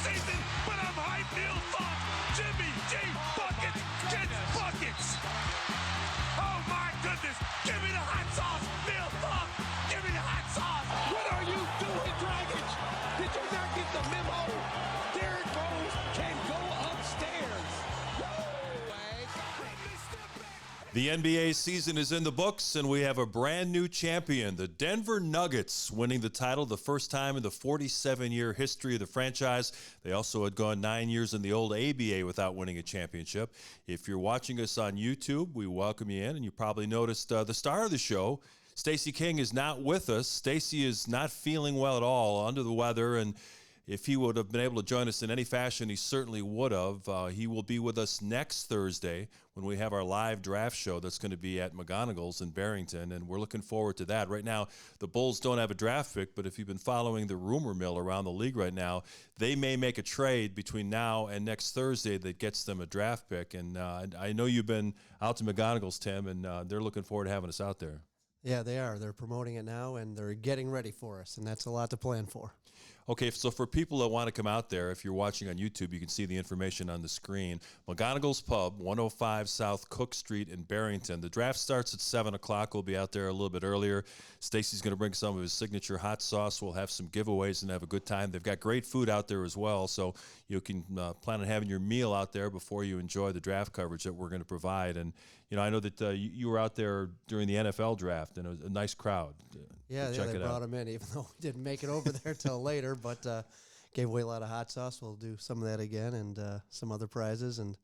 season, but I'm hyped. Neil Funk, Jimmy G, buckets, gets buckets. Oh my goodness, give me the hot sauce, Neil Funk, give me the hot sauce. What are you doing, Dragic? Did you not get the memo? Derrick Rose can go upstairs. The NBA season is in the books, and we have a brand new champion, the Denver Nuggets, winning the title the first time in the 47-year history of the franchise. They also had gone 9 years in the old ABA without winning a championship. If you're watching us on YouTube, we welcome you in, and you probably noticed the star of the show, Stacey King, is not with us. Stacey is not feeling well at all, under the weather, and if he would have been able to join us in any fashion, he certainly would have. He will be with us next Thursday when we have our live draft show that's going to be at McGonigal's in Barrington, and we're looking forward to that. Right now, the Bulls don't have a draft pick, but if you've been following the rumor mill around the league right now, they may make a trade between now and next Thursday that gets them a draft pick. And I know you've been out to McGonigal's, Tim, and they're looking forward to having us out there. Yeah, they are. They're promoting it now, and they're getting ready for us, and that's a lot to plan for. Okay, so for people that want to come out there, if you're watching on YouTube, you can see the information on the screen. McGonigal's Pub, 105 South Cook Street in Barrington. The draft starts at 7 o'clock. We'll be out there a little bit earlier. Stacey's going to bring some of his signature hot sauce. We'll have some giveaways and have a good time. They've got great food out there as well, so you can plan on having your meal out there before you enjoy the draft coverage that we're going to provide. And, you know, I know that you were out there during the NFL draft, and it was a nice crowd. Yeah, they brought them in, even though we didn't make it over there till later, but gave away a lot of hot sauce. We'll do some of that again, and some other prizes, and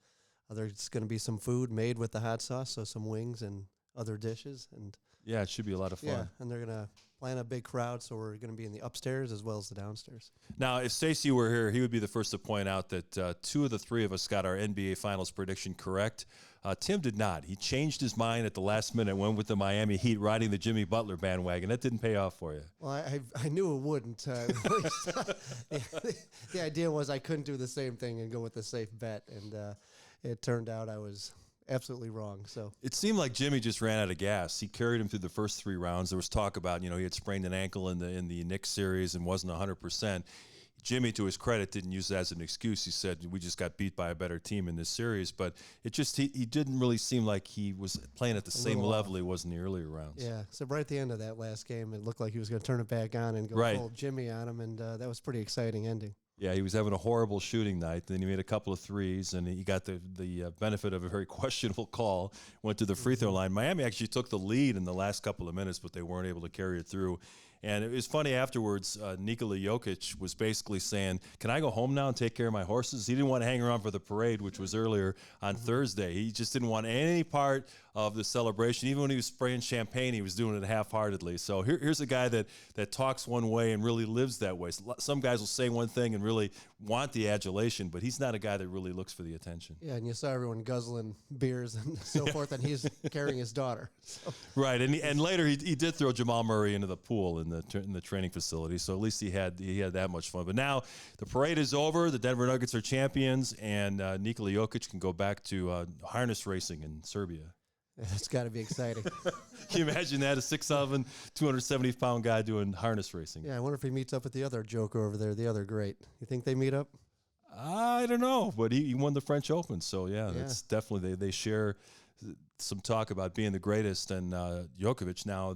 there's going to be some food made with the hot sauce, so some wings and other dishes. And yeah, it should be a lot of fun. Yeah, and they're going to plan a big crowd, so we're going to be in the upstairs as well as the downstairs. Now, if Stacey were here, he would be the first to point out that 2 of the 3 of us got our NBA Finals prediction correct. Tim did not. He changed his mind at the last minute, went with the Miami Heat, riding the Jimmy Butler bandwagon. That didn't pay off for you. Well, I knew it wouldn't. The idea was I couldn't do the same thing and go with the safe bet, and it turned out I was absolutely wrong. So it seemed like Jimmy just ran out of gas. He carried him through the first 3 rounds. There was talk about, he had sprained an ankle in the Knicks series and wasn't 100%. Jimmy, to his credit, didn't use that as an excuse. He said, we just got beat by a better team in this series. But it just, he didn't really seem like he was playing at the same level he was in the earlier rounds. Yeah, so right at the end of that last game, it looked like he was going to turn it back on and go full Jimmy on him, and that was a pretty exciting ending. Yeah, he was having a horrible shooting night. Then he made a couple of threes, and he got the benefit of a very questionable call, went to the free throw line. Miami actually took the lead in the last couple of minutes, but they weren't able to carry it through. And it was funny afterwards, Nikola Jokic was basically saying, can I go home now and take care of my horses? He didn't want to hang around for the parade, which was earlier on Thursday. He just didn't want any part of the celebration. Even when he was spraying champagne, he was doing it half-heartedly. So here's a guy that talks one way and really lives that way. Some guys will say one thing and really want the adulation, but he's not a guy that really looks for the attention. Yeah, and you saw everyone guzzling beers and so forth, and he's carrying his daughter. So. Right, and later he did throw Jamal Murray into the pool in the training facility, so at least he had that much fun. But now the parade is over. The Denver Nuggets are champions, and Nikola Jokic can go back to harness racing in Serbia. That's got to be exciting. Can you imagine that? A 6'7", 270-pound guy doing harness racing. Yeah, I wonder if he meets up with the other joker over there, the other great. You think they meet up? I don't know, but he won the French Open, so yeah. That's definitely, they share some talk about being the greatest, and Djokovic now,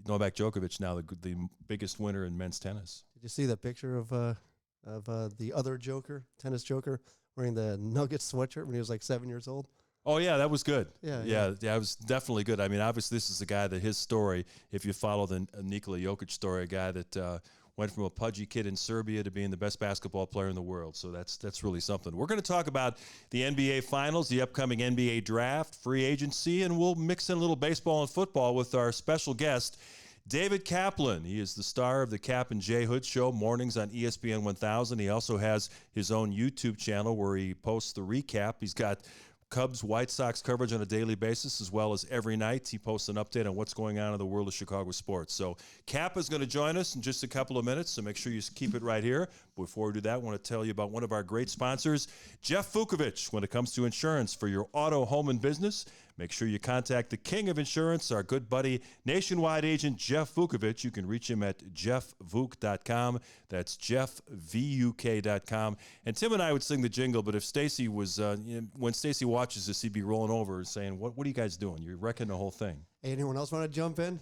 Novak Djokovic now the biggest winner in men's tennis. Did you see that picture of the other joker, tennis joker, wearing the Nuggets sweatshirt when he was like 7 years old? Oh, yeah, that was good. Yeah, it was definitely good. I mean, obviously, this is a guy that his story, if you follow the Nikola Jokic story, a guy that went from a pudgy kid in Serbia to being the best basketball player in the world. So that's really something. We're going to talk about the NBA Finals, the upcoming NBA Draft, free agency, and we'll mix in a little baseball and football with our special guest, David Kaplan. He is the star of the Cap and J Hood Show, mornings on ESPN 1000. He also has his own YouTube channel where he posts the recap. He's got Cubs, White Sox coverage on a daily basis, as well as every night. He posts an update on what's going on in the world of Chicago sports. So Cap is going to join us in just a couple of minutes, so make sure you keep it right here. Before we do that, I want to tell you about one of our great sponsors, Jeff Vukovic. When it comes to insurance for your auto, home, and business, Make sure you contact the king of insurance, our good buddy, nationwide agent Jeff Vukovich. You can reach him at jeffvuk.com. That's jeffvuk.com. And Tim and I would sing the jingle, but if Stacey was, when Stacey watches this, he'd be rolling over and saying, what are you guys doing? You're wrecking the whole thing. Hey, anyone else want to jump in?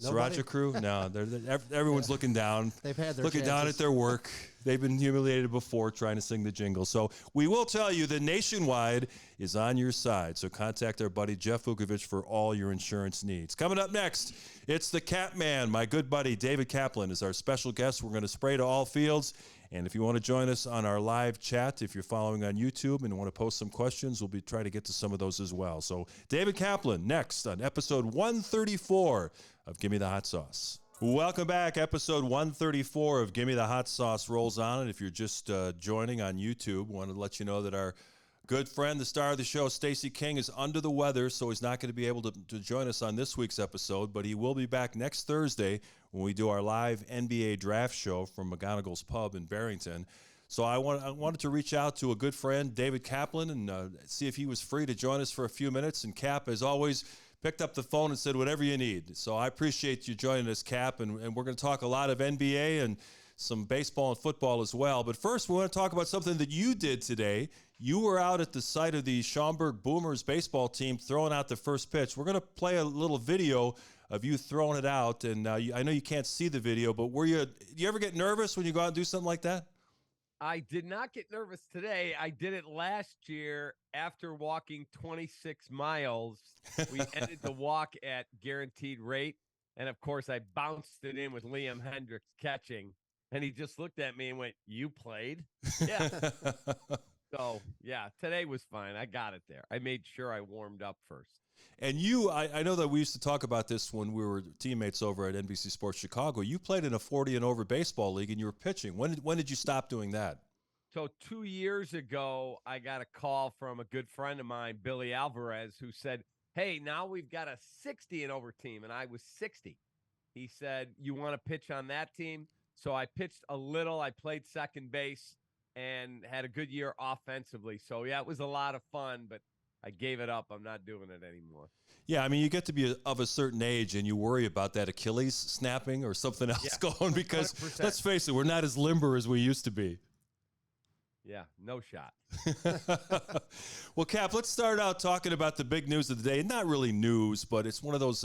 Sriracha crew? No, everyone's looking down. They've had their looking down chances. at their work. They've been humiliated before trying to sing the jingle. So we will tell you that Nationwide is on your side. So contact our buddy Jeff Vukovich for all your insurance needs. Coming up next, it's the Cap Man. My good buddy David Kaplan is our special guest. We're going to spray to all fields. And if you want to join us on our live chat, if you're following on YouTube and want to post some questions, we'll be trying to get to some of those as well. So David Kaplan next on episode 134 of Gimme the Hot Sauce. Welcome back. Episode 134 of Gimme the Hot Sauce rolls on. And if you're just joining on YouTube, I want to let you know that our good friend, the star of the show, Stacey King, is under the weather, so he's not going to be able to join us on this week's episode, but he will be back next Thursday when we do our live NBA draft show from McGonigal's Pub in Barrington. So I wanted to reach out to a good friend, David Kaplan, and see if he was free to join us for a few minutes. And Cap, as always, picked up the phone and said, whatever you need. So I appreciate you joining us, Cap, and we're going to talk a lot of NBA and some baseball and football as well. But first, we want to talk about something that you did today. You were out at the site of the Schaumburg Boomers baseball team throwing out the first pitch. We're going to play a little video of you throwing it out. And I know you can't see the video, but do you ever get nervous when you go out and do something like that? I did not get nervous today. I did it last year after walking 26 miles. We ended the walk at guaranteed rate. And, of course, I bounced it in with Liam Hendricks catching. And he just looked at me and went, "You played?" Yeah. So, yeah, today was fine. I got it there. I made sure I warmed up first. And I know that we used to talk about this when we were teammates over at NBC Sports Chicago. You played in a 40 and over baseball league, and you were pitching. When did you stop doing that? So 2 years ago, I got a call from a good friend of mine, Billy Alvarez, who said, "Hey, now we've got a 60 and over team," and I was 60. He said, "You want to pitch on that team?" So I pitched a little. I played second base and had a good year offensively. So, yeah, it was a lot of fun, but I gave it up. I'm not doing it anymore. Yeah, I mean, you get to be of a certain age and you worry about that Achilles snapping or something else going because, 100%. Let's face it, we're not as limber as we used to be. Yeah, no shot. Well, Cap, let's start out talking about the big news of the day. Not really news, but it's one of those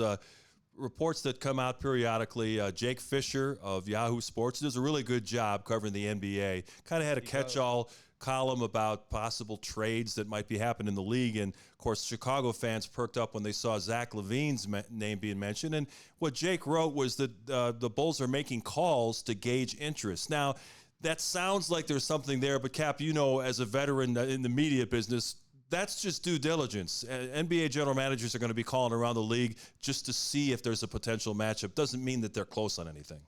reports that come out periodically. Jake Fisher of Yahoo Sports does a really good job covering the NBA. Kind of had a catch-all column about possible trades that might be happening in the league. And, of course, Chicago fans perked up when they saw Zach LaVine's name being mentioned. And what Jake wrote was that the Bulls are making calls to gauge interest. Now, that sounds like there's something there, but, Cap, you know, as a veteran in the media business, that's just due diligence. NBA general managers are going to be calling around the league just to see if there's a potential matchup. Doesn't mean that they're close on anything.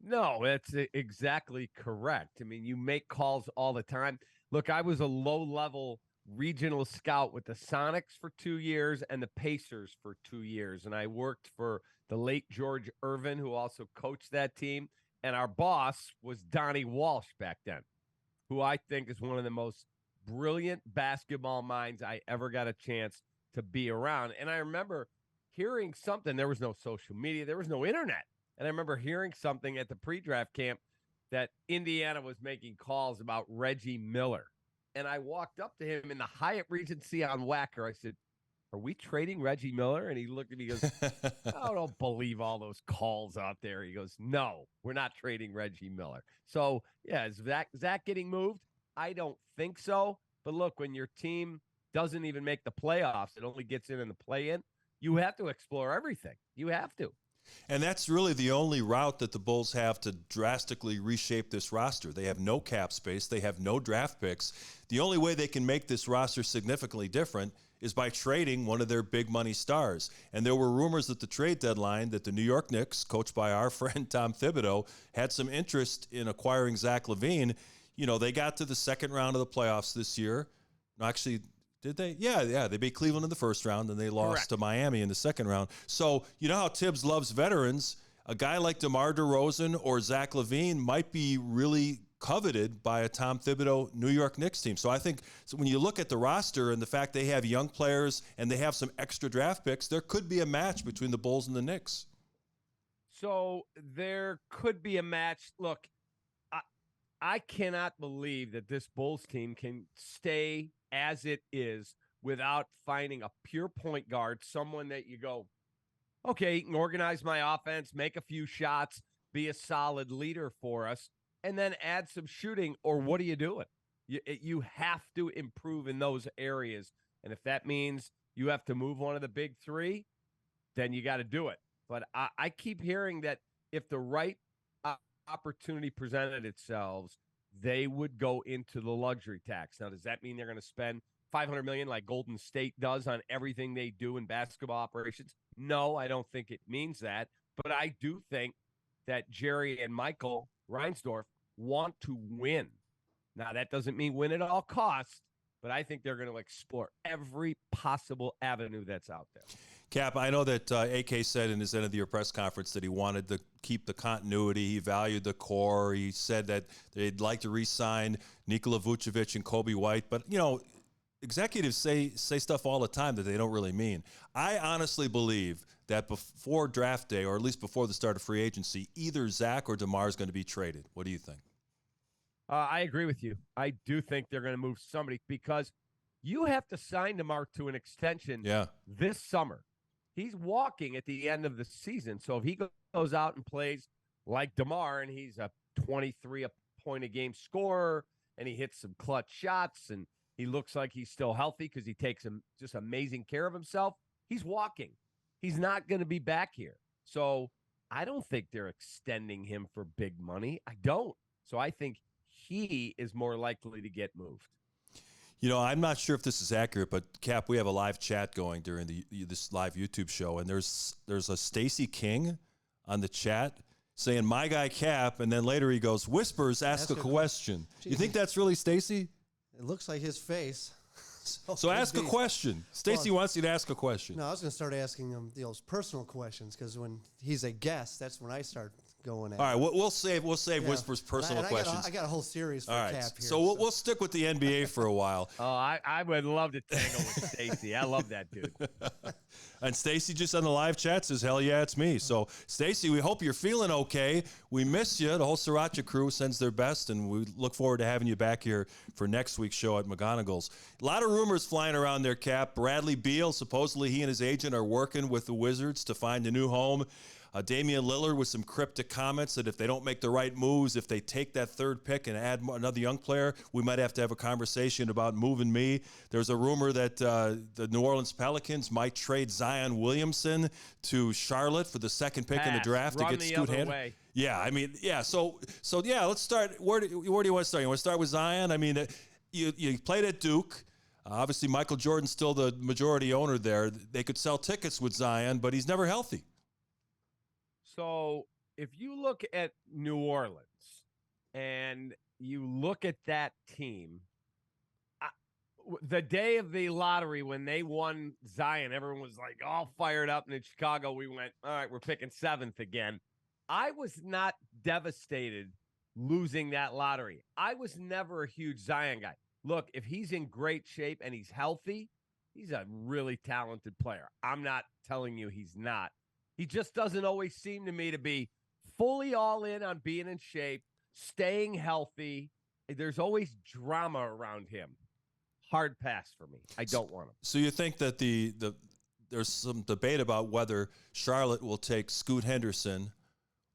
No, that's exactly correct. I mean, you make calls all the time. Look, I was a low-level regional scout with the Sonics for 2 years and the Pacers for 2 years, and I worked for the late George Irvin, who also coached that team, and our boss was Donnie Walsh back then, who I think is one of the most brilliant basketball minds I ever got a chance to be around. And I remember hearing something. There was no social media. There was no internet. And I remember hearing something at the pre-draft camp that Indiana was making calls about Reggie Miller. And I walked up to him in the Hyatt Regency on Wacker. I said, "Are we trading Reggie Miller?" And he looked at me and goes, "I don't believe all those calls out there." He goes, "No, we're not trading Reggie Miller." So, yeah, is Zach getting moved? I don't think so. But look, when your team doesn't even make the playoffs, it only gets in the play-in, you have to explore everything. You have to. And that's really the only route that the Bulls have to drastically reshape this roster. They have no cap space. They have no draft picks. The only way they can make this roster significantly different is by trading one of their big money stars. And there were rumors at the trade deadline that the New York Knicks, coached by our friend Tom Thibodeau, had some interest in acquiring Zach LaVine. You know, they got to the second round of the playoffs this year. No, actually, did they? Yeah. They beat Cleveland in the first round, and they lost to Miami in the second round. So, you know how Tibbs loves veterans? A guy like DeMar DeRozan or Zach LaVine might be really coveted by a Tom Thibodeau New York Knicks team. So I think when you look at the roster and the fact they have young players and they have some extra draft picks, there could be a match between the Bulls and the Knicks. So there could be a match. Look, I cannot believe that this Bulls team can stay as it is without finding a pure point guard, someone that you go, okay, you can organize my offense, make a few shots, be a solid leader for us, and then add some shooting, or what are you doing? You have to improve in those areas. And if that means you have to move one of the big three, then you got to do it. But I keep hearing that if the right opportunity presented itself, they would go into the luxury tax. Now, does that mean they're going to spend $500 million like Golden State does on everything they do in basketball operations? No, I don't think it means that. But I do think that Jerry and Michael Reinsdorf want to win. Now, that doesn't mean win at all costs, but I think they're going to explore every possible avenue that's out there. Cap, I know that AK said in his end-of-the-year press conference that he wanted to keep the continuity. He valued the core. He said that they'd like to re-sign Nikola Vucevic and Kobe White. But, you know, executives say stuff all the time that they don't really mean. I honestly believe that before draft day, or at least before the start of free agency, either Zach or DeMar is going to be traded. What do you think? I agree with you. I do think they're going to move somebody because you have to sign DeMar to an extension this summer. He's walking at the end of the season. So if he goes out and plays like DeMar and he's a 23-point-a-game scorer and he hits some clutch shots and he looks like he's still healthy because he takes just amazing care of himself, he's walking. He's not going to be back here. So I don't think they're extending him for big money. I don't. So I think he is more likely to get moved. You know, I'm not sure if this is accurate, but Cap, we have a live chat going during this live YouTube show, and there's a Stacey King on the chat saying, "My guy Cap," and then later he goes, "Whispers, ask a question." You think that's really Stacey? It looks like his face. So ask a question. Stacey wants you to ask a question. No, I was going to start asking him those personal questions because when he's a guest, that's when I start going at. All right, we'll save Whisper's personal questions. I got a whole series for Cap here. So we'll stick with the NBA for a while. Oh, I would love to tangle with Stacey. I love that dude. And Stacey just on the live chat says, "Hell yeah, it's me." So Stacey, we hope you're feeling okay. We miss you. The whole Sriracha crew sends their best, and we look forward to having you back here for next week's show at McGonagall's. A lot of rumors flying around there, Cap. Bradley Beal, supposedly he and his agent are working with the Wizards to find a new home. Damian Lillard with some cryptic comments that if they don't make the right moves, if they take that third pick and add another young player, we might have to have a conversation about moving me. There's a rumor that the New Orleans Pelicans might trade Zion Williamson to Charlotte for the second pick in the draft to get Scoot Henderson. Yeah, I mean, yeah. So yeah, let's start. Where do you want to start? You want to start with Zion? I mean, you played at Duke. Obviously, Michael Jordan's still the majority owner there. They could sell tickets with Zion, but he's never healthy. So if you look at New Orleans and you look at that team, the day of the lottery when they won Zion, everyone was like all fired up. And in Chicago, we went, all right, we're picking 7th again. I was not devastated losing that lottery. I was never a huge Zion guy. Look, if he's in great shape and he's healthy, he's a really talented player. I'm not telling you he's not. He just doesn't always seem to me to be fully all in on being in shape, staying healthy. There's always drama around him. Hard pass for me. I don't want him. So you think that there's some debate about whether Charlotte will take Scoot Henderson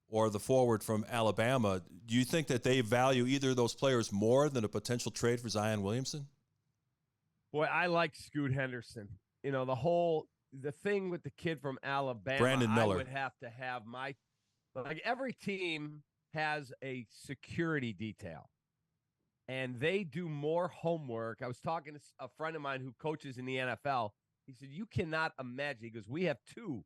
or the forward from Alabama. Do you think that they value either of those players more than a potential trade for Zion Williamson? Boy, I like Scoot Henderson. You know, the thing with the kid from Alabama, Brandon Miller. I would have to have like every team has a security detail and they do more homework. I was talking to a friend of mine who coaches in the NFL. He said, you cannot imagine, he goes, we have 2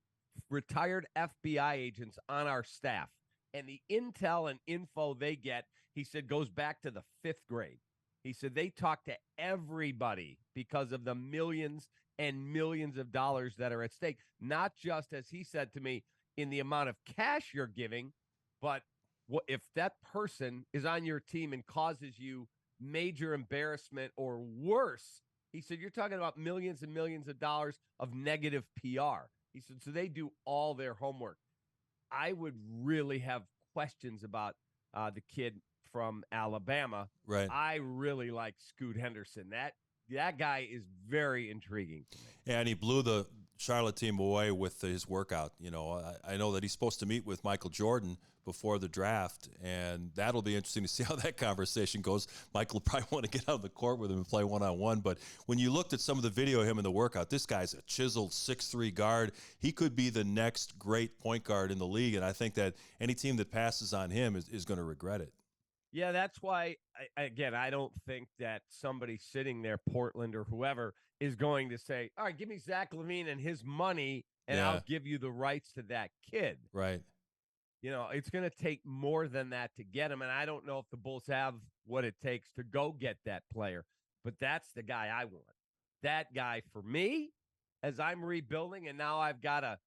retired FBI agents on our staff and the intel and info they get, he said, goes back to the 5th grade. He said, they talk to everybody because of the millions and millions of dollars that are at stake, not just, as he said to me, in the amount of cash you're giving, but if that person is on your team and causes you major embarrassment or worse, he said, you're talking about millions and millions of dollars of negative PR. He said, so they do all their homework. I would really have questions about the kid from Alabama. Right. I really like Scoot Henderson. That guy is very intriguing to me. And he blew the Charlotte team away with his workout. You know, I know that he's supposed to meet with Michael Jordan before the draft, and that'll be interesting to see how that conversation goes. Michael will probably want to get out of the court with him and play one-on-one, but when you looked at some of the video of him in the workout, this guy's a chiseled 6'3" guard. He could be the next great point guard in the league, and I think that any team that passes on him is going to regret it. Yeah, that's why, I don't think that somebody sitting there, Portland or whoever, is going to say, all right, give me Zach LaVine and his money, and I'll give you the rights to that kid. Right. You know, it's going to take more than that to get him, and I don't know if the Bulls have what it takes to go get that player, but that's the guy I want. That guy for me, as I'm rebuilding, and now I've got a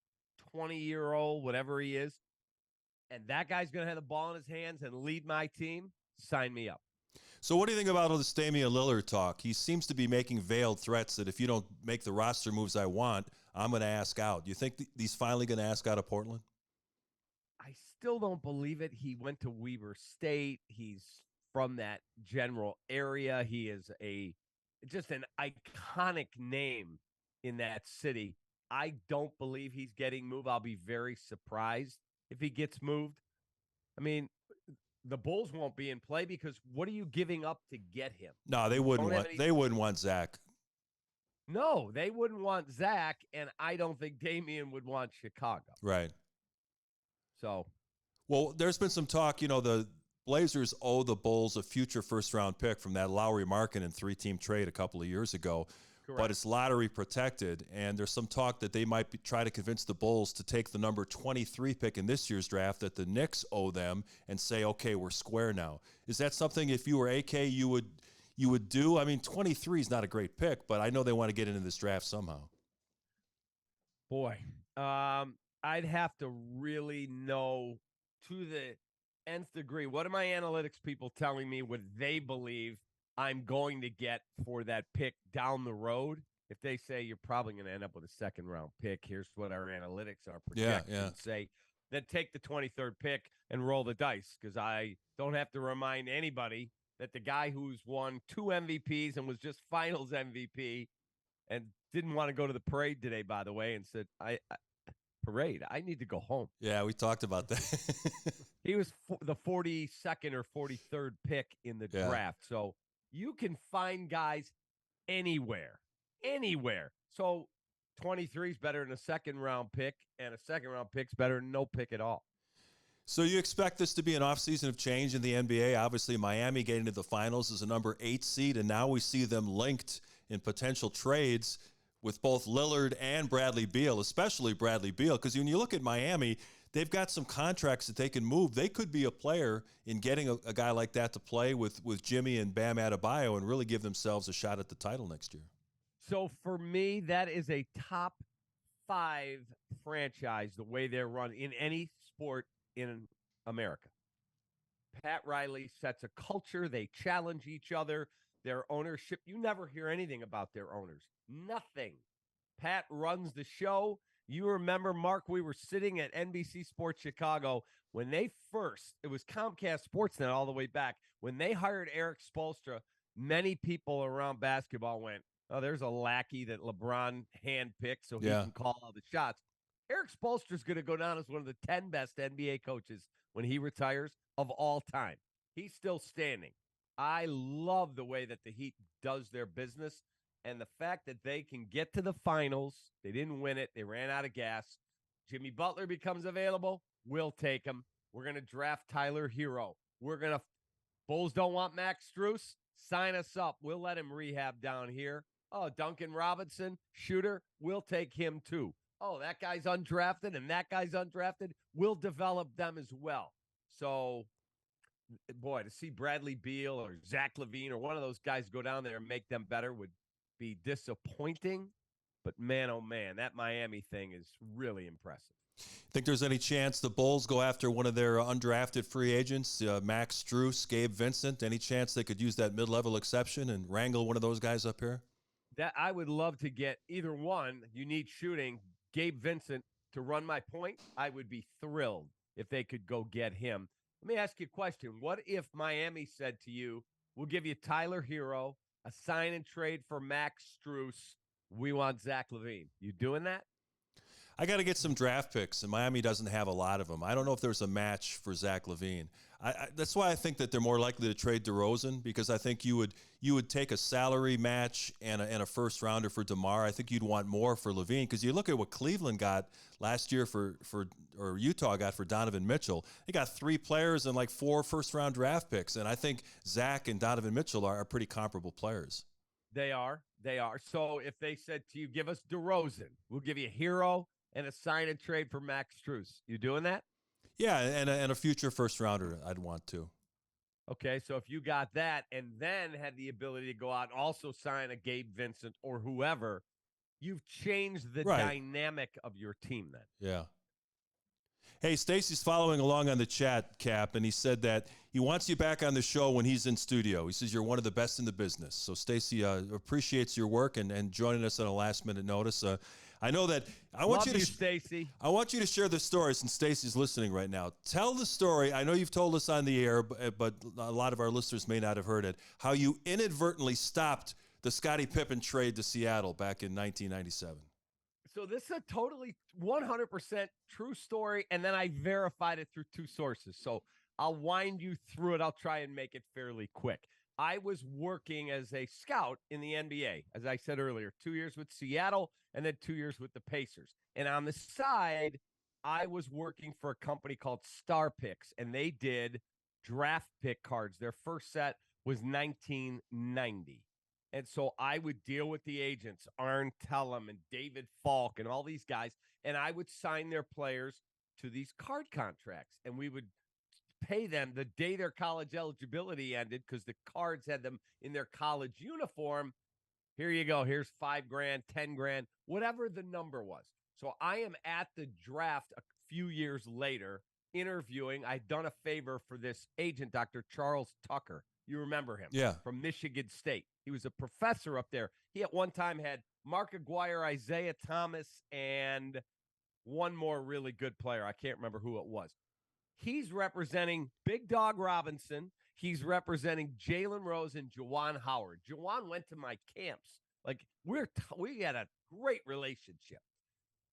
20-year-old, whatever he is, and that guy's going to have the ball in his hands and lead my team, sign me up. So what do you think about all this Damian Lillard talk? He seems to be making veiled threats that if you don't make the roster moves I want, I'm going to ask out. Do you think he's finally going to ask out of Portland? I still don't believe it. He went to Weber State. He's from that general area. He is just an iconic name in that city. I don't believe he's getting moved. I'll be very surprised if he gets moved. I mean, the Bulls won't be in play because what are you giving up to get him? No, they wouldn't want Zach. No, they wouldn't want Zach, and I don't think Damian would want Chicago. Right. So, well, there's been some talk, the Blazers owe the Bulls a future first-round pick from that Lowry Markkanen 3-team trade a couple of years ago. correct. But it's lottery protected, and there's some talk that they might try to convince the Bulls to take the number 23 pick in this year's draft that the Knicks owe them and say, okay, we're square now. Is that something, if you were AK, you would do? I mean, 23 is not a great pick, but I know they want to get into this draft somehow. Boy, I'd have to really know to the nth degree. What are my analytics people telling me what they believe I'm going to get for that pick down the road? If they say you're probably going to end up with a second-round pick, here's what our analytics are projecting. Say, then take the 23rd pick and roll the dice, because I don't have to remind anybody that the guy who's won 2 MVPs and was just finals MVP and didn't want to go to the parade today, by the way, and said, parade, I need to go home. Yeah, we talked about that. He was the 42nd or 43rd pick in the draft. So you can find guys anywhere. So 23 is better than a second-round pick, and a second-round pick's better than no pick at all. So you expect this to be an offseason of change in the NBA? Obviously, Miami getting to the finals is a number 8 seed, and now we see them linked in potential trades with both Lillard and Bradley Beal, especially Bradley Beal, because when you look at Miami, they've got some contracts that they can move. They could be a player in getting a guy like that to play with Gimme and Bam Adebayo and really give themselves a shot at the title next year. So for me, that is a top 5 franchise, the way they're run in any sport in America. Pat Riley sets a culture. They challenge each other. Their ownership, you never hear anything about their owners. Nothing. Pat runs the show. You remember, Mark, we were sitting at NBC Sports Chicago when they first, it was Comcast Sportsnet all the way back, when they hired Eric Spoelstra. Many people around basketball went, oh, there's a lackey that LeBron handpicked so he can call all the shots. Eric Spoelstra's going to go down as one of the 10 best NBA coaches when he retires of all time. He's still standing. I love the way that the Heat does their business, and the fact that they can get to the finals. They didn't win it. They ran out of gas. Jimmy Butler becomes available. We'll take him. We're going to draft Tyler Hero. Bulls don't want Max Strus. Sign us up. We'll let him rehab down here. Oh, Duncan Robinson, shooter. We'll take him too. Oh, that guy's undrafted and that guy's undrafted. We'll develop them as well. So, boy, to see Bradley Beal or Zach LaVine or one of those guys go down there and make them better would be disappointing. But, man, oh, man, that Miami thing is really impressive. Think there's any chance the Bulls go after one of their undrafted free agents, Max Strus, Gabe Vincent? Any chance they could use that mid-level exception and wrangle one of those guys up here? That I would love to get either one. You need shooting. Gabe Vincent to run my point. I would be thrilled if they could go get him. Let me ask you a question. What if Miami said to you, we'll give you Tyler Hero, a sign and trade for Max Strus. We want Zach LaVine. You doing that? I got to get some draft picks, and Miami doesn't have a lot of them. I don't know if there's a match for Zach LaVine. That's why I think that they're more likely to trade DeRozan, because I think you would take a salary match and a first rounder for DeMar. I think you'd want more for LaVine, because you look at what Cleveland got last year or Utah got for Donovan Mitchell. They got 3 players and like 4 first round draft picks, and I think Zach and Donovan Mitchell are pretty comparable players. They are. So if they said to you, give us DeRozan, we'll give you Hero and a sign and trade for Max Strus. You doing that? Yeah, and a future first rounder I'd want to. Okay, so if you got that and then had the ability to go out and also sign a Gabe Vincent or whoever, you've changed the dynamic of your team then. Yeah. Hey, Stacey's following along on the chat, Cap, and he said that he wants you back on the show when he's in studio. He says you're one of the best in the business. So Stacey appreciates your work and joining us on a last-minute notice. I know that I want you to Stacey. I want you to share the story since Stacey's listening right now. Tell the story. I know you've told us on the air, but a lot of our listeners may not have heard it. How you inadvertently stopped the Scottie Pippen trade to Seattle back in 1997. So this is a totally 100% true story, and then I verified it through 2 sources. So I'll wind you through it. I'll try and make it fairly quick. I was working as a scout in the NBA, as I said earlier, 2 years with Seattle and then 2 years with the Pacers. And on the side, I was working for a company called Star Picks, and they did draft pick cards. Their first set was 1990. And so I would deal with the agents, Arn Tellem and David Falk and all these guys, and I would sign their players to these card contracts. And we would pay them the day their college eligibility ended, because the cards had them in their college uniform. Here you go. Here's $5,000, $10,000, whatever the number was. So I am at the draft a few years later interviewing. I'd done a favor for this agent, Dr. Charles Tucker. You remember him? Yeah. From Michigan State. He was a professor up there. He at one time had Mark Aguirre, Isaiah Thomas, and one more really good player. I can't remember who it was. He's representing Big Dog Robinson. He's representing Jalen Rose and Juwan Howard. Juwan went to my camps. Like, we had a great relationship.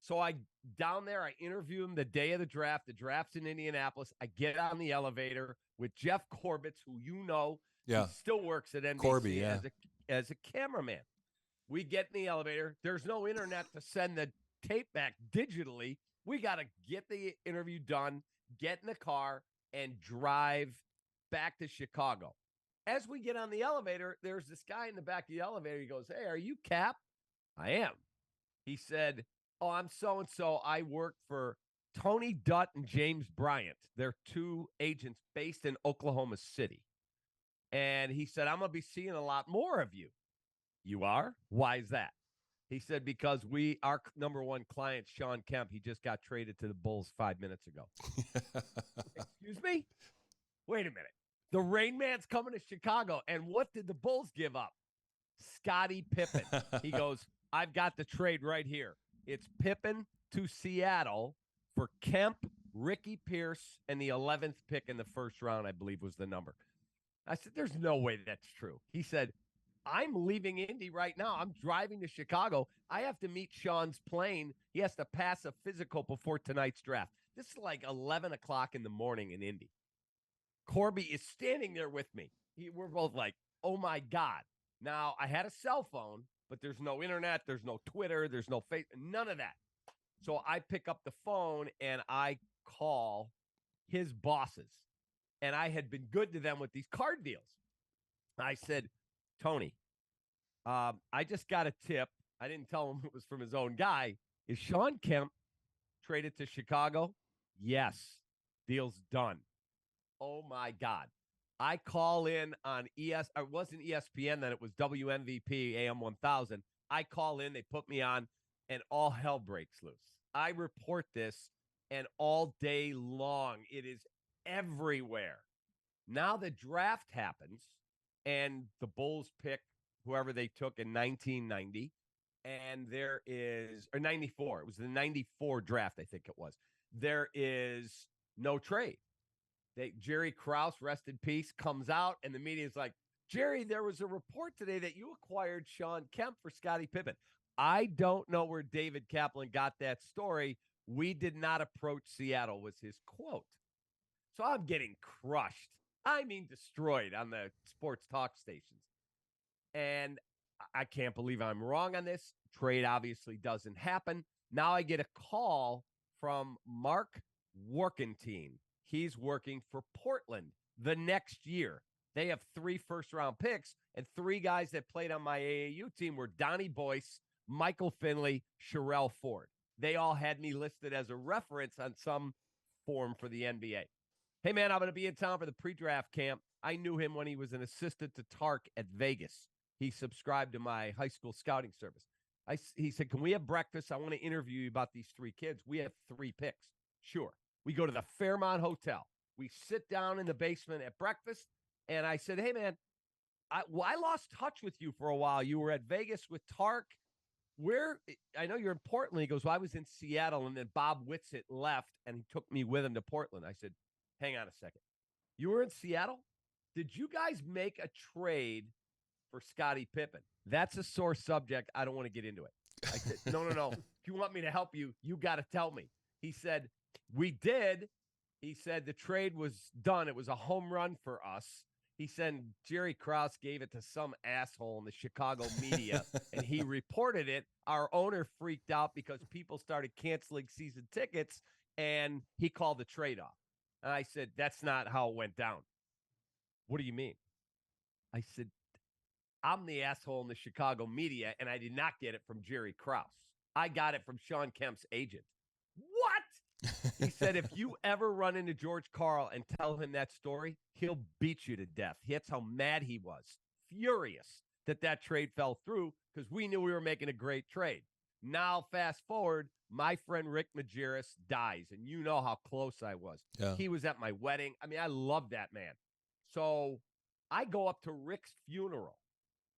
So I down there, I interview him the day of the draft. The draft's in Indianapolis. I get on the elevator with Jeff Corbett, who you know, yeah, he still works at NBC Corby, yeah, as a cameraman. We get in the elevator. There's no internet to send the tape back digitally. We got to get the interview done, get in the car, and drive back to Chicago. As we get on the elevator, there's this guy in the back of the elevator. He goes, "Hey, are you Cap?" I am. He said, "Oh, I'm so-and-so. I work for Tony Dutt and James Bryant. They're 2 agents based in Oklahoma City." And he said, "I'm going to be seeing a lot more of you." You are? Why is that? He said, "Because our number 1 client, Sean Kemp, he just got traded to the Bulls 5 minutes ago." Excuse me? Wait a minute. The Rain Man's coming to Chicago. And what did the Bulls give up? Scottie Pippen. He goes, "I've got the trade right here. It's Pippen to Seattle for Kemp, Ricky Pierce, and the 11th pick in the first round," I believe was the number. I said, "There's no way that's true." He said, "I'm leaving Indy right now. I'm driving to Chicago. I have to meet Sean's plane. He has to pass a physical before tonight's draft." This is like 11 o'clock in the morning in Indy. Corby is standing there with me. We're both like, oh, my God. Now, I had a cell phone, but there's no internet. There's no Twitter. There's no face. None of that. So I pick up the phone, and I call his bosses. And I had been good to them with these card deals. I said, "Tony, I just got a tip." I didn't tell him it was from his own guy. "Is Sean Kemp traded to Chicago?" "Yes." "Deal's done." Oh, my God. I call in on it wasn't ESPN then. It was WMVP AM 1000. I call in. They put me on, and all hell breaks loose. I report this and all day long. It is everywhere. Now the draft happens, and the Bulls pick whoever they took in 1990, and there is, or 94. It was the 94 draft, I think it was. There is no trade. Jerry Krause, rest in peace, comes out, and the media is like, Jerry, there was a report today that you acquired Shawn Kemp for Scottie Pippen. I don't know where David Kaplan got that story. We did not approach Seattle, was his quote. So I'm getting crushed. I mean, destroyed on the sports talk stations. And I can't believe I'm wrong on this. Trade obviously doesn't happen. Now I get a call from Mark Workentine. He's working for Portland the next year. They have 3 first-round picks, and 3 guys that played on my AAU team were Donnie Boyce, Michael Finley, Sherrell Ford. They all had me listed as a reference on some form for the NBA. Hey, man, I'm going to be in town for the pre-draft camp. I knew him when he was an assistant to Tark at Vegas. He subscribed to my high school scouting service. He said, can we have breakfast? I want to interview you about these 3 kids. We have 3 picks. Sure. We go to the Fairmont Hotel. We sit down in the basement at breakfast, and I said, hey, man, I lost touch with you for a while. You were at Vegas with Tark. I know you're in Portland. He goes, well, I was in Seattle, and then Bob Whitsitt left, and he took me with him to Portland. I said, hang on a second. You were in Seattle? Did you guys make a trade for Scottie Pippen? That's a sore subject. I don't want to get into it. I said, no. If you want me to help you, you got to tell me. He said, we did. He said the trade was done. It was a home run for us. He said Jerry Krause gave it to some asshole in the Chicago media, and he reported it. Our owner freaked out because people started canceling season tickets, and he called the trade off. And I said, that's not how it went down. What do you mean? I said, I'm the asshole in the Chicago media, and I did not get it from Jerry Krause. I got it from Shawn Kemp's agent. What? He said, if you ever run into George Karl and tell him that story, he'll beat you to death. That's how mad he was. Furious that trade fell through because we knew we were making a great trade. Now, fast forward, my friend Rick Majerus dies, and you know how close I was. Yeah. He was at my wedding. I mean, I love that man. So I go up to Rick's funeral.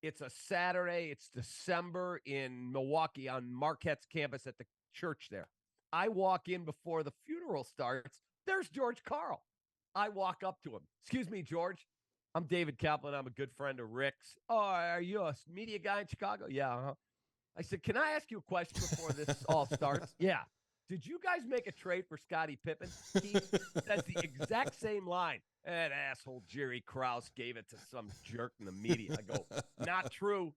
It's a Saturday. It's December in Milwaukee on Marquette's campus at the church there. I walk in before the funeral starts. There's George Karl. I walk up to him. Excuse me, George. I'm David Kaplan. I'm a good friend of Rick's. Oh, are you a media guy in Chicago? Yeah. Uh-huh. I said, can I ask you a question before this all starts? Yeah. Did you guys make a trade for Scottie Pippen? He says the exact same line. That asshole Jerry Krause gave it to some jerk in the media. I go, not true.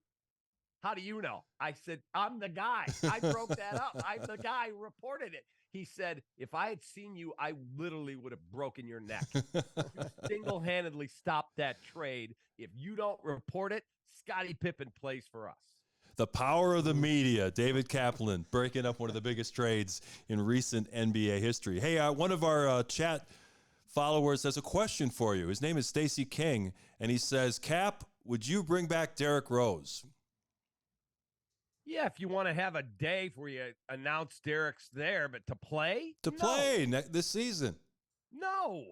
How do you know? I said, I'm the guy. I broke that up. I'm the guy who reported it. He said, if I had seen you, I literally would have broken your neck. You single-handedly stopped that trade. If you don't report it, Scottie Pippen plays for us. The power of the media. David Kaplan breaking up one of the biggest trades in recent NBA history. Hey, one of our chat followers has a question for you. His name is Stacey King, and he says, Cap, would you bring back Derrick Rose? Yeah, if you want to have a day where you announce Derrick's there, but to play? Play this season. No.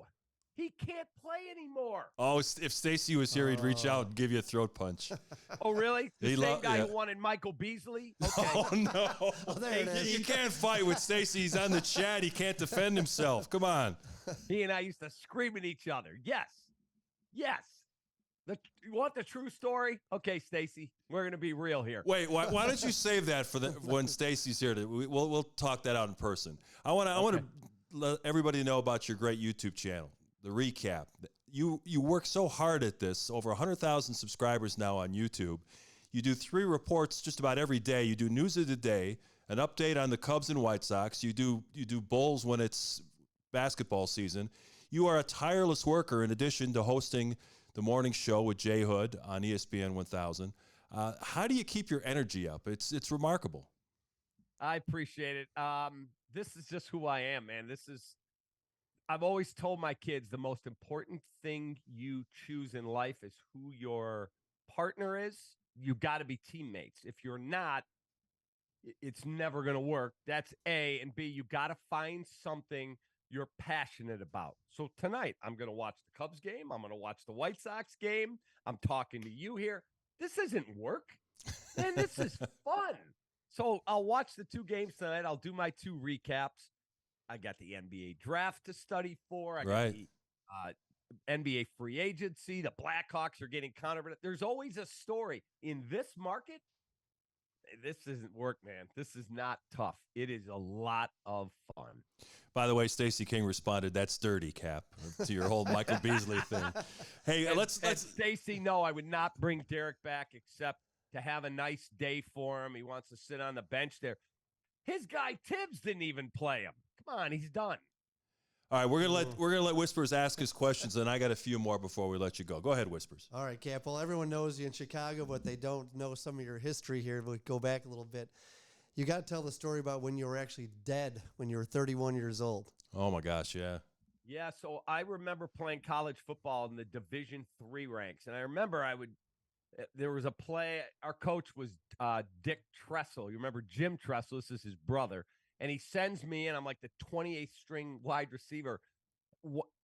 He can't play anymore. Oh, if Stacey was here, he'd reach out and give you a throat punch. Oh, really? The same guy who wanted Michael Beasley? Okay. Oh, no. You can't fight with Stacey. He's on the chat. He can't defend himself. Come on. He and I used to scream at each other. Yes. You want the true story? Okay, Stacey, we're going to be real here. Wait, why don't you save that for when Stacey's here? We'll talk that out in person. I want to let everybody know about your great YouTube channel, the REKAP. You work so hard at this. Over 100,000 subscribers now on YouTube. You do 3 reports just about every day. You do news of the day, an update on the Cubs and White Sox. You do Bulls when it's basketball season. You are a tireless worker in addition to hosting the morning show with Jay Hood on ESPN 1000. How do you keep your energy up? It's remarkable. I appreciate it. This is just who I am, man. I've always told my kids the most important thing you choose in life is who your partner is. You got to be teammates. If you're not, it's never going to work. That's A. And B, you got to find something you're passionate about. So tonight, I'm going to watch the Cubs game. I'm going to watch the White Sox game. I'm talking to you here. This isn't work. Man, this is fun. So I'll watch the 2 games tonight. I'll do my 2 recaps. I got the NBA draft to study for. I got the NBA free agency. The Blackhawks are getting counted. There's always a story. In this market, this isn't work, man. This is not tough. It is a lot of fun. By the way, Stacey King responded, "That's dirty, Cap," to your whole Michael Beasley thing. Hey, let's Stacey, no, I would not bring Derek back except to have a nice day for him. He wants to sit on the bench there. His guy Tibbs didn't even play him. Come on, he's done. All right, we're gonna let Whispers ask his questions, and I got a few more before we let you go. Go ahead, Whispers. All right, Cap. Well, everyone knows you in Chicago, but they don't know some of your history here. We'll go back a little bit. You got to tell the story about when you were actually dead when you were 31 years old. Oh my gosh, yeah. Yeah, so I remember playing college football in the Division III ranks, and I remember there was a play. Our coach was Dick Tressel. You remember Jim Tressel? This is his brother. And he sends me in. I'm like the 28th string wide receiver.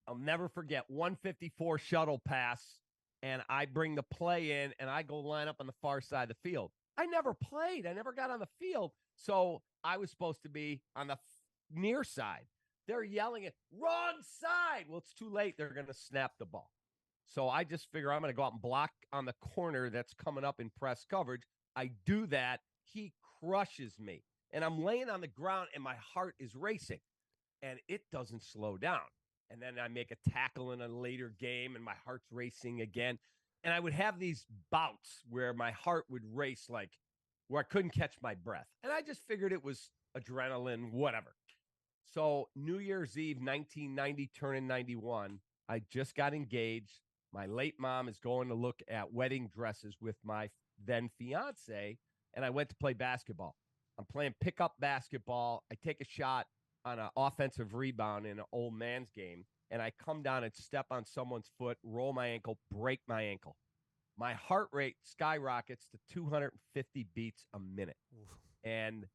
I'll never forget, 154 shuttle pass, and I bring the play in, and I go line up on the far side of the field. I never played. I never got on the field. So I was supposed to be on the near side. They're yelling at wrong side. Well, it's too late. They're going to snap the ball. So I just figure I'm going to go out and block on the corner that's coming up in press coverage. I do that. He crushes me. And I'm laying on the ground, and my heart is racing. And it doesn't slow down. And then I make a tackle in a later game, and my heart's racing again. And I would have these bouts where my heart would race, like where I couldn't catch my breath. And I just figured it was adrenaline, whatever. So New Year's Eve, 1990, turning 91, I just got engaged. My late mom is going to look at wedding dresses with my then fiance, and I went to play basketball. I'm playing pickup basketball. I take a shot on an offensive rebound in an old man's game, and I come down and step on someone's foot, roll my ankle, break my ankle. My heart rate skyrockets to 250 beats a minute. And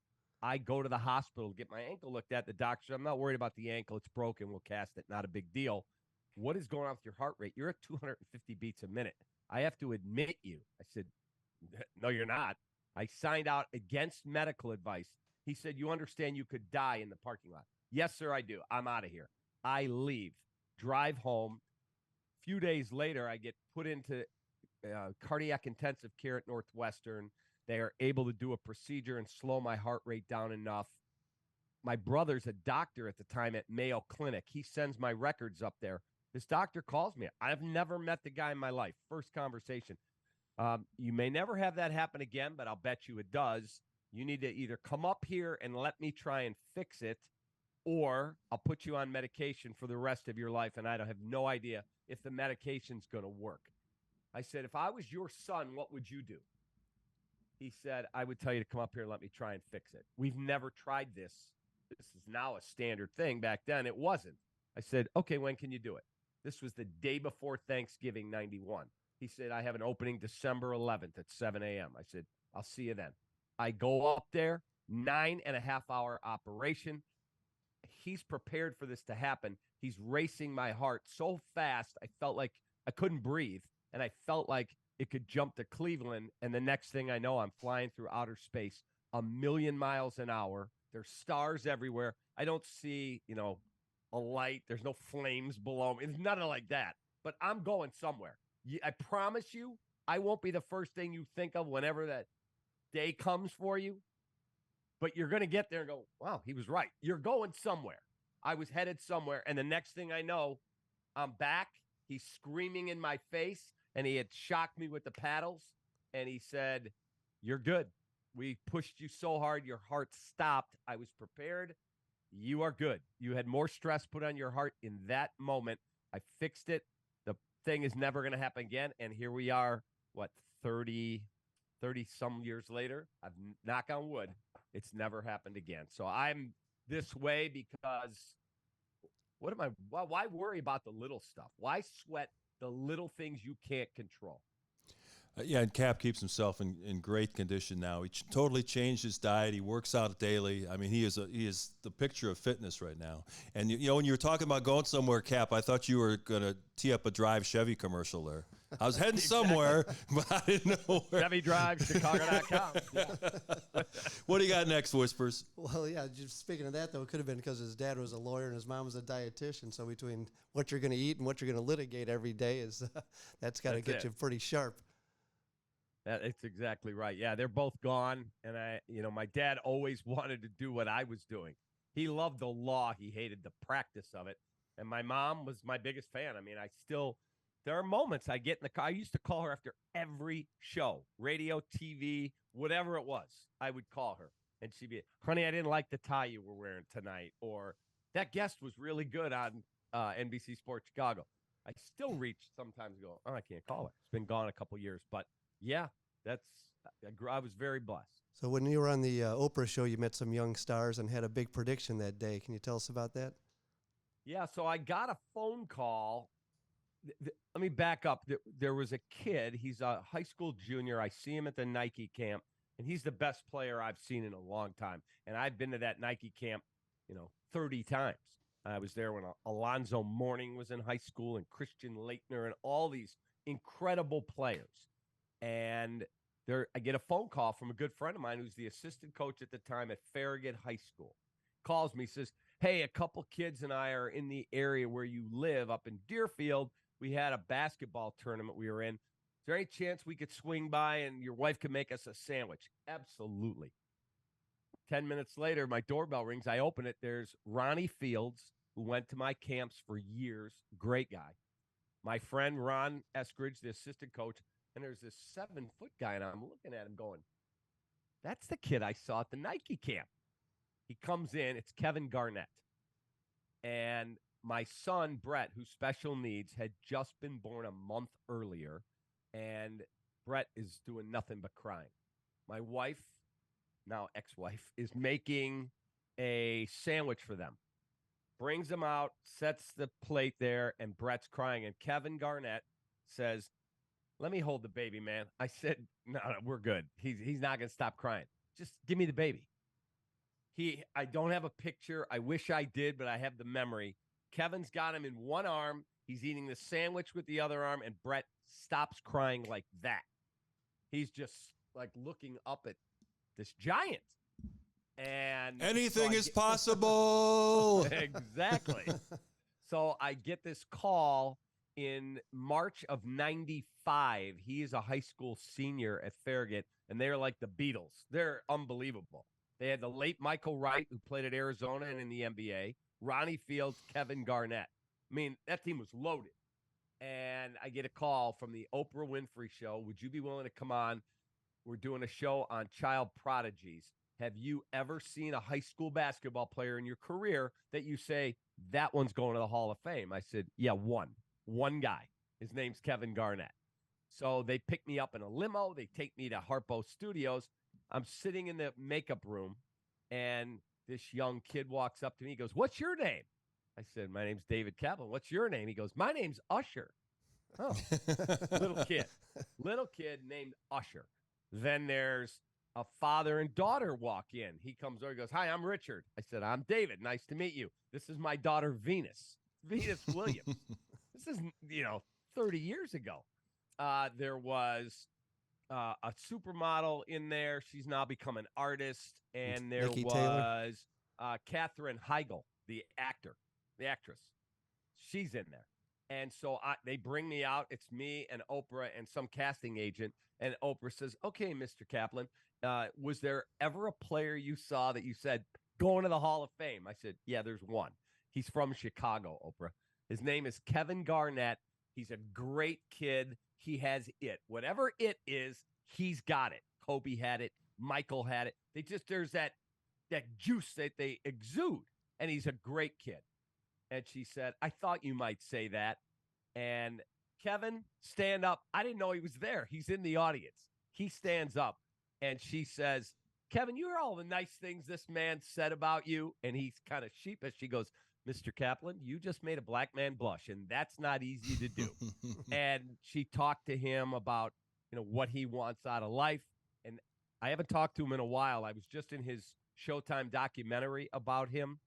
I go to the hospital to get my ankle looked at. The doctor said, "I'm not worried about the ankle. It's broken. We'll cast it. Not a big deal." What is going on with your heart rate? You're at 250 beats a minute. I have to admit you. I said, "No, you're not." I signed out against medical advice. He said, "You understand you could die in the parking lot?" "Yes, sir, I do. I'm out of here." I leave, drive home. A few days later, I get put into cardiac intensive care at Northwestern. They are able to do a procedure and slow my heart rate down enough. My brother's a doctor at the time at Mayo Clinic. He sends my records up there. This doctor calls me. I've never met the guy in my life. First conversation. You may never have that happen again, but I'll bet you it does. You need to either come up here and let me try and fix it, or I'll put you on medication for the rest of your life, and I don't have no idea if the medication's going to work. I said, "If I was your son, what would you do?" He said, "I would tell you to come up here and let me try and fix it." We've never tried this. This is now a standard thing. Back then, it wasn't. I said, "Okay, when can you do it?" This was the day before Thanksgiving, 91. He said, "I have an opening December 11th at 7 a.m. I said, "I'll see you then." I go up there, 9.5-hour operation. He's prepared for this to happen. He's racing my heart so fast, I felt like I couldn't breathe, and I felt like it could jump to Cleveland, and the next thing I know, I'm flying through outer space 1,000,000 miles an hour. There's stars everywhere. I don't see, a light. There's no flames below me. It's nothing like that, but I'm going somewhere. I promise you, I won't be the first thing you think of whenever that day comes for you, but you're going to get there and go, "Wow, he was right." You're going somewhere. I was headed somewhere, and the next thing I know, I'm back. He's screaming in my face, and he had shocked me with the paddles, and he said, "You're good. We pushed you so hard, your heart stopped. I was prepared. You are good. You had more stress put on your heart in that moment. I fixed it. The thing is never going to happen again." And here we are, 30 some years later. I've knock on wood. It's never happened again. So I'm this way because why worry about the little stuff? Why sweat the little things you can't control? Yeah, and Cap keeps himself in great condition now. He totally changed his diet. He works out daily. I mean, he is the picture of fitness right now. And you know, when you were talking about going somewhere, Cap, I thought you were going to tee up a Drive Chevy commercial there. I was heading somewhere, but I didn't know where. Chevy Drive, Chicago.com. Yeah. What do you got next, Whispers? Well, yeah, just speaking of that, though, it could have been because his dad was a lawyer and his mom was a dietitian. So between what you're going to eat and what you're going to litigate every day is that's got to get you pretty sharp. That's exactly right. Yeah, they're both gone. And my dad always wanted to do what I was doing. He loved the law. He hated the practice of it. And my mom was my biggest fan. I mean, there are moments I get in the car. I used to call her after every show, radio, TV, whatever it was. I would call her and she'd be, honey, I didn't like the tie you were wearing tonight. Or that guest was really good on NBC Sports Chicago. I still reach sometimes go, oh, I can't call her. It's been gone a couple years. But yeah, I was very blessed. So when you were on the Oprah show, you met some young stars and had a big prediction that day. Can you tell us about that? Yeah, so I got a phone call. Let me back up. There was a kid. He's a high school junior. I see him at the Nike camp, and he's the best player I've seen in a long time. And I've been to that Nike camp, 30 times. I was there when Alonzo Mourning was in high school and Christian Laettner and all these incredible players. And I get a phone call from a good friend of mine who's the assistant coach at the time at Farragut High School. Calls me, says, hey, a couple kids and I are in the area where you live up in Deerfield. We had a basketball tournament we were in. Is there any chance we could swing by and your wife could make us a sandwich? Absolutely. 10 minutes later, my doorbell rings. I open it. There's Ronnie Fields, who went to my camps for years. Great guy. My friend Ron Eskridge, the assistant coach. And there's this 7-foot guy, and I'm looking at him going, that's the kid I saw at the Nike camp. He comes in. It's Kevin Garnett. And my son, Brett, who's special needs, had just been born a month earlier, and Brett is doing nothing but crying. My wife, now ex-wife, is making a sandwich for them. Brings them out, sets the plate there, and Brett's crying. And Kevin Garnett says, let me hold the baby, man. I said, no, we're good. He's not going to stop crying. Just give me the baby. I don't have a picture. I wish I did, but I have the memory. Kevin's got him in one arm. He's eating the sandwich with the other arm, and Brett stops crying like that. He's just like looking up at this giant. And anything is possible. Exactly. So I get this call in March of 95. He is a high school senior at Farragut, and they're like the Beatles. They're unbelievable. They had the late Michael Wright, who played at Arizona and in the NBA, Ronnie Fields, Kevin Garnett. I mean, that team was loaded. And I get a call from the Oprah Winfrey Show. Would you be willing to come on? We're doing a show on child prodigies. Have you ever seen a high school basketball player in your career that you say, that one's going to the Hall of Fame? I said, yeah, one guy. His name's Kevin Garnett. So they pick me up in a limo. They take me to Harpo Studios. I'm sitting in the makeup room, and this young kid walks up to me. He goes, what's your name? I said, my name's David Kaplan. What's your name? He goes, my name's Usher. Oh, little kid named Usher. Then there's a father and daughter walk in. He comes over. He goes, hi, I'm Richard. I said, I'm David. Nice to meet you. This is my daughter, Venus Williams. This is, 30 years ago. There was a supermodel in there. She's now become an artist. And there Nicky was Katherine Heigl, the actress. She's in there. And so they bring me out. It's me and Oprah and some casting agent. And Oprah says, okay, Mr. Kaplan, was there ever a player you saw that you said, going to the Hall of Fame? I said, yeah, there's one. He's from Chicago, Oprah. His name is Kevin Garnett. He's a great kid. He has it. Whatever it is, he's got it. Kobe had it. Michael had it. There's that juice that they exude. And he's a great kid. And she said, I thought you might say that. And Kevin, stand up. I didn't know he was there. He's in the audience. He stands up and she says, Kevin, you hear all the nice things this man said about you? And he's kind of sheepish. She goes, Mr. Kaplan, you just made a black man blush, and that's not easy to do. And she talked to him about, what he wants out of life. And I haven't talked to him in a while. I was just in his Showtime documentary about him.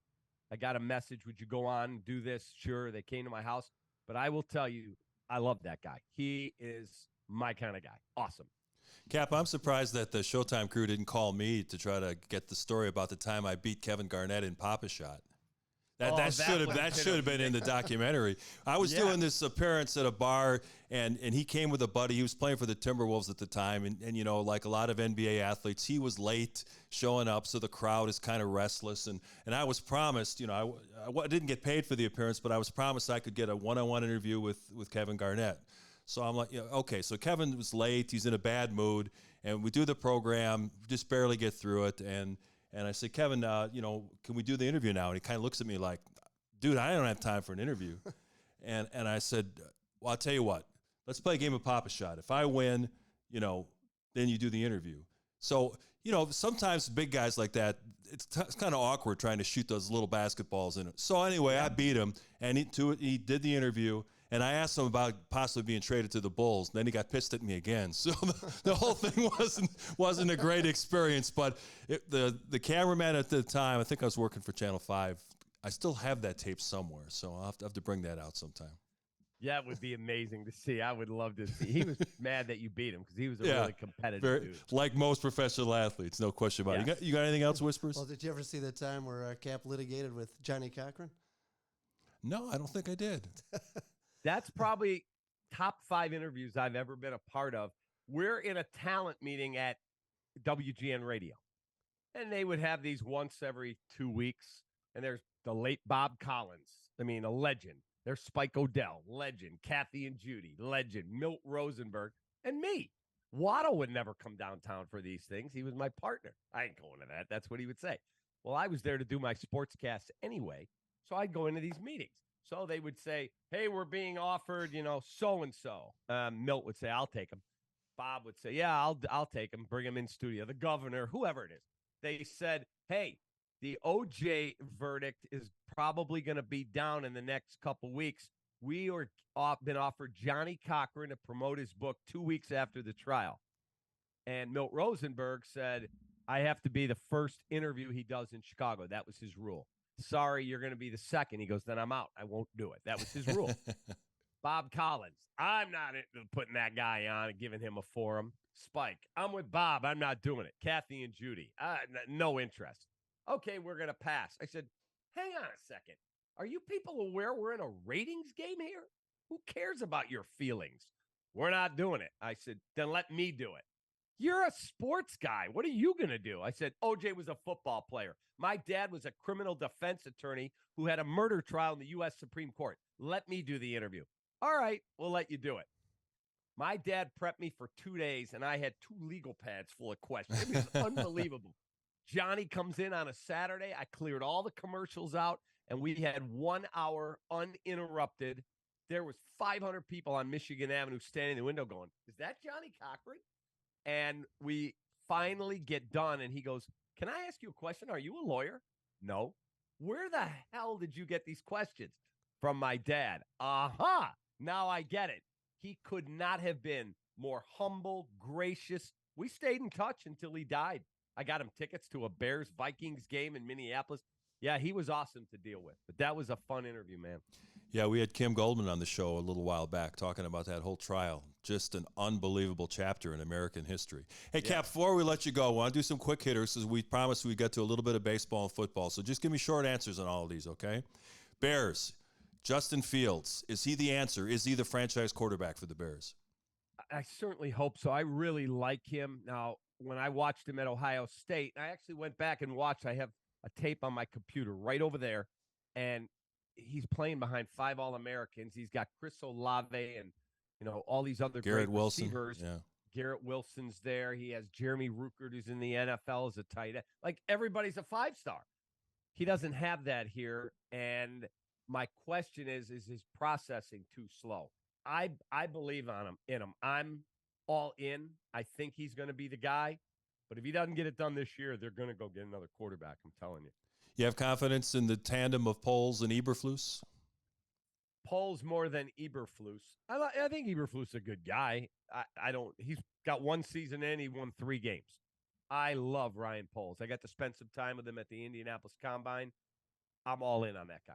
I got a message, would you go on and do this? Sure, they came to my house. But I will tell you, I love that guy. He is my kind of guy. Awesome. Cap, I'm surprised that the Showtime crew didn't call me to try to get the story about the time I beat Kevin Garnett in Pop-A-Shot. That should have been in the documentary. I was doing this appearance at a bar, and he came with a buddy. He was playing for the Timberwolves at the time, and like a lot of NBA athletes, he was late showing up, so the crowd is kind of restless. And I was promised, I didn't get paid for the appearance, but I was promised I could get a one-on-one interview with Kevin Garnett. So I'm like, okay. So Kevin was late. He's in a bad mood, and we do the program, just barely get through it, and I said, Kevin, can we do the interview now? And he kind of looks at me like, dude, I don't have time for an interview. and I said, well, I'll tell you what. Let's play a game of Pop-A-Shot. If I win, then you do the interview. So, sometimes big guys like that, it's kind of awkward trying to shoot those little basketballs in it. So anyway, I beat him, and he did the interview. And I asked him about possibly being traded to the Bulls. And then he got pissed at me again. So the whole thing wasn't a great experience. But the cameraman at the time, I think I was working for Channel 5. I still have that tape somewhere. So I'll have to bring that out sometime. Yeah, it would be amazing to see. I would love to see. He was mad that you beat him because he was a really competitive dude. Like most professional athletes, no question about it. You got anything else, Whispers? Well, did you ever see the time where Cap litigated with Johnny Cochran? No, I don't think I did. That's probably top 5 interviews I've ever been a part of. We're in a talent meeting at WGN Radio, and they would have these once every 2 weeks. And there's the late Bob Collins. I mean, a legend. There's Spike O'Dell, legend. Kathy and Judy, legend. Milt Rosenberg, and me. Waddle would never come downtown for these things. He was my partner. I ain't going to that. That's what he would say. Well, I was there to do my sportscast anyway, so I'd go into these meetings. So they would say, hey, we're being offered, so-and-so. Milt would say, I'll take him. Bob would say, yeah, I'll take him. Bring him in studio. The governor, whoever it is. They said, hey, the OJ verdict is probably going to be down in the next couple weeks. We are been offered Johnny Cochran to promote his book 2 weeks after the trial. And Milt Rosenberg said, I have to be the first interview he does in Chicago. That was his rule. Sorry, you're going to be the second. He goes, then I'm out. I won't do it. That was his rule. Bob Collins, I'm not putting that guy on and giving him a forum. Spike, I'm with Bob. I'm not doing it. Kathy and Judy, no interest. Okay, we're going to pass. I said, hang on a second. Are you people aware we're in a ratings game here? Who cares about your feelings? We're not doing it. I said, then let me do it. You're a sports guy. What are you going to do? I said, OJ was a football player. My dad was a criminal defense attorney who had a murder trial in the U.S. Supreme Court. Let me do the interview. All right, we'll let you do it. My dad prepped me for 2 days, and I had 2 legal pads full of questions. It was unbelievable. Johnny comes in on a Saturday. I cleared all the commercials out, and we had 1 hour uninterrupted. There was 500 people on Michigan Avenue standing in the window going, is that Johnny Cochran? And we finally get done, and he goes, can I ask you a question? Are you a lawyer? No. Where the hell did you get these questions? From my dad. Aha! Now I get it. He could not have been more humble, gracious. We stayed in touch until he died. I got him tickets to a Bears-Vikings game in Minneapolis. Yeah, he was awesome to deal with. But that was a fun interview, man. Yeah, we had Kim Goldman on the show a little while back talking about that whole trial. Just an unbelievable chapter in American history. Hey, Cap, before we let you go, I want to do some quick hitters because we promised we'd get to a little bit of baseball and football. So just give me short answers on all of these, okay? Bears, Justin Fields, is he the answer? Is he the franchise quarterback for the Bears? I certainly hope so. I really like him. Now, when I watched him at Ohio State, I actually went back and watched. I have a tape on my computer right over there, and he's playing behind 5 All-Americans. He's got Chris Olave and, all these other Garrett great Wilson. receivers. Yeah. Garrett Wilson's there. He has Jeremy Ruckert, who's in the NFL as a tight end. Like, everybody's a 5-star. He doesn't have that here, and my question is his processing too slow? I believe in him. I'm all in. I think he's going to be the guy. But if he doesn't get it done this year, they're going to go get another quarterback. I'm telling you. You have confidence in the tandem of Poles and Eberflus? Poles more than Eberflus. I think Eberflus is a good guy. He's got one season in. He won 3 games. I love Ryan Poles. I got to spend some time with him at the Indianapolis Combine. I'm all in on that guy.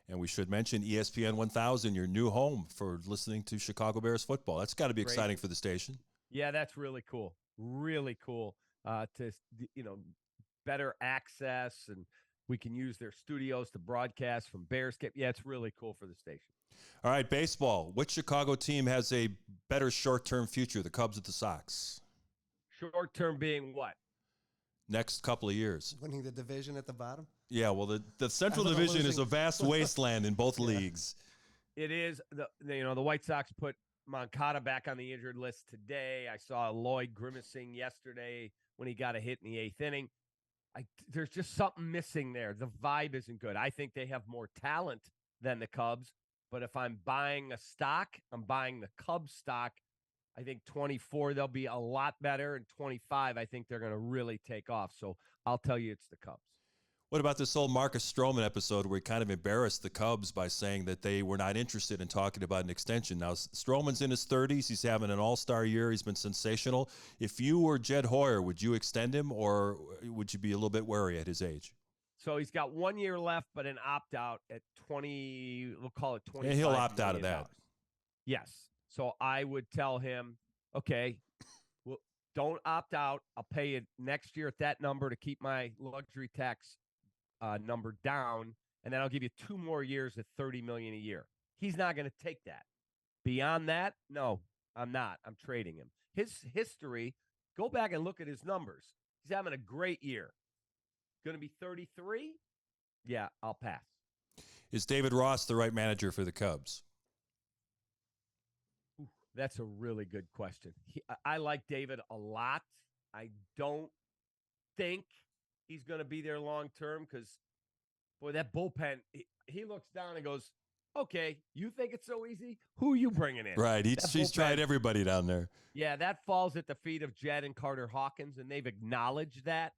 And we should mention ESPN 1000, your new home for listening to Chicago Bears football. That's got to be exciting for the station. Yeah, that's really cool. Really cool to, better access, and we can use their studios to broadcast from Bears camp. Yeah, it's really cool for the station. All right, baseball. Which Chicago team has a better short-term future, the Cubs or the Sox? Short-term being what? Next couple of years. Winning the division at the bottom? Yeah, well, the Central Division is a vast wasteland in both leagues. It is. The White Sox put Moncada back on the injured list today. I saw Lloyd grimacing yesterday when he got a hit in the 8th inning. There's just something missing there. The vibe isn't good. I think they have more talent than the Cubs, but if I'm buying a stock, I'm buying the Cubs stock. I think 24, they'll be a lot better, and 25, I think they're going to really take off. So I'll tell you it's the Cubs. What about this whole Marcus Stroman episode where he kind of embarrassed the Cubs by saying that they were not interested in talking about an extension? Now, Stroman's in his 30s. He's having an all-star year. He's been sensational. If you were Jed Hoyer, would you extend him, or would you be a little bit wary at his age? So he's got 1 year left, but an opt-out at 20, we'll call it 25. And he'll opt out of that. Yes. So I would tell him, okay, well, don't opt out. I'll pay you next year at that number to keep my luxury tax number down, and then I'll give you 2 more years at $30 million a year. He's not going to take that. Beyond that, no, I'm not. I'm trading him. His history, go back and look at his numbers. He's having a great year. Going to be 33? Yeah, I'll pass. Is David Ross the right manager for the Cubs? Ooh, that's a really good question. I like David a lot. I don't think he's going to be there long term because, boy, that bullpen, he looks down and goes, okay, you think it's so easy? Who are you bringing in? Right. He's tried everybody down there. Yeah, that falls at the feet of Jed and Carter Hawkins, and they've acknowledged that.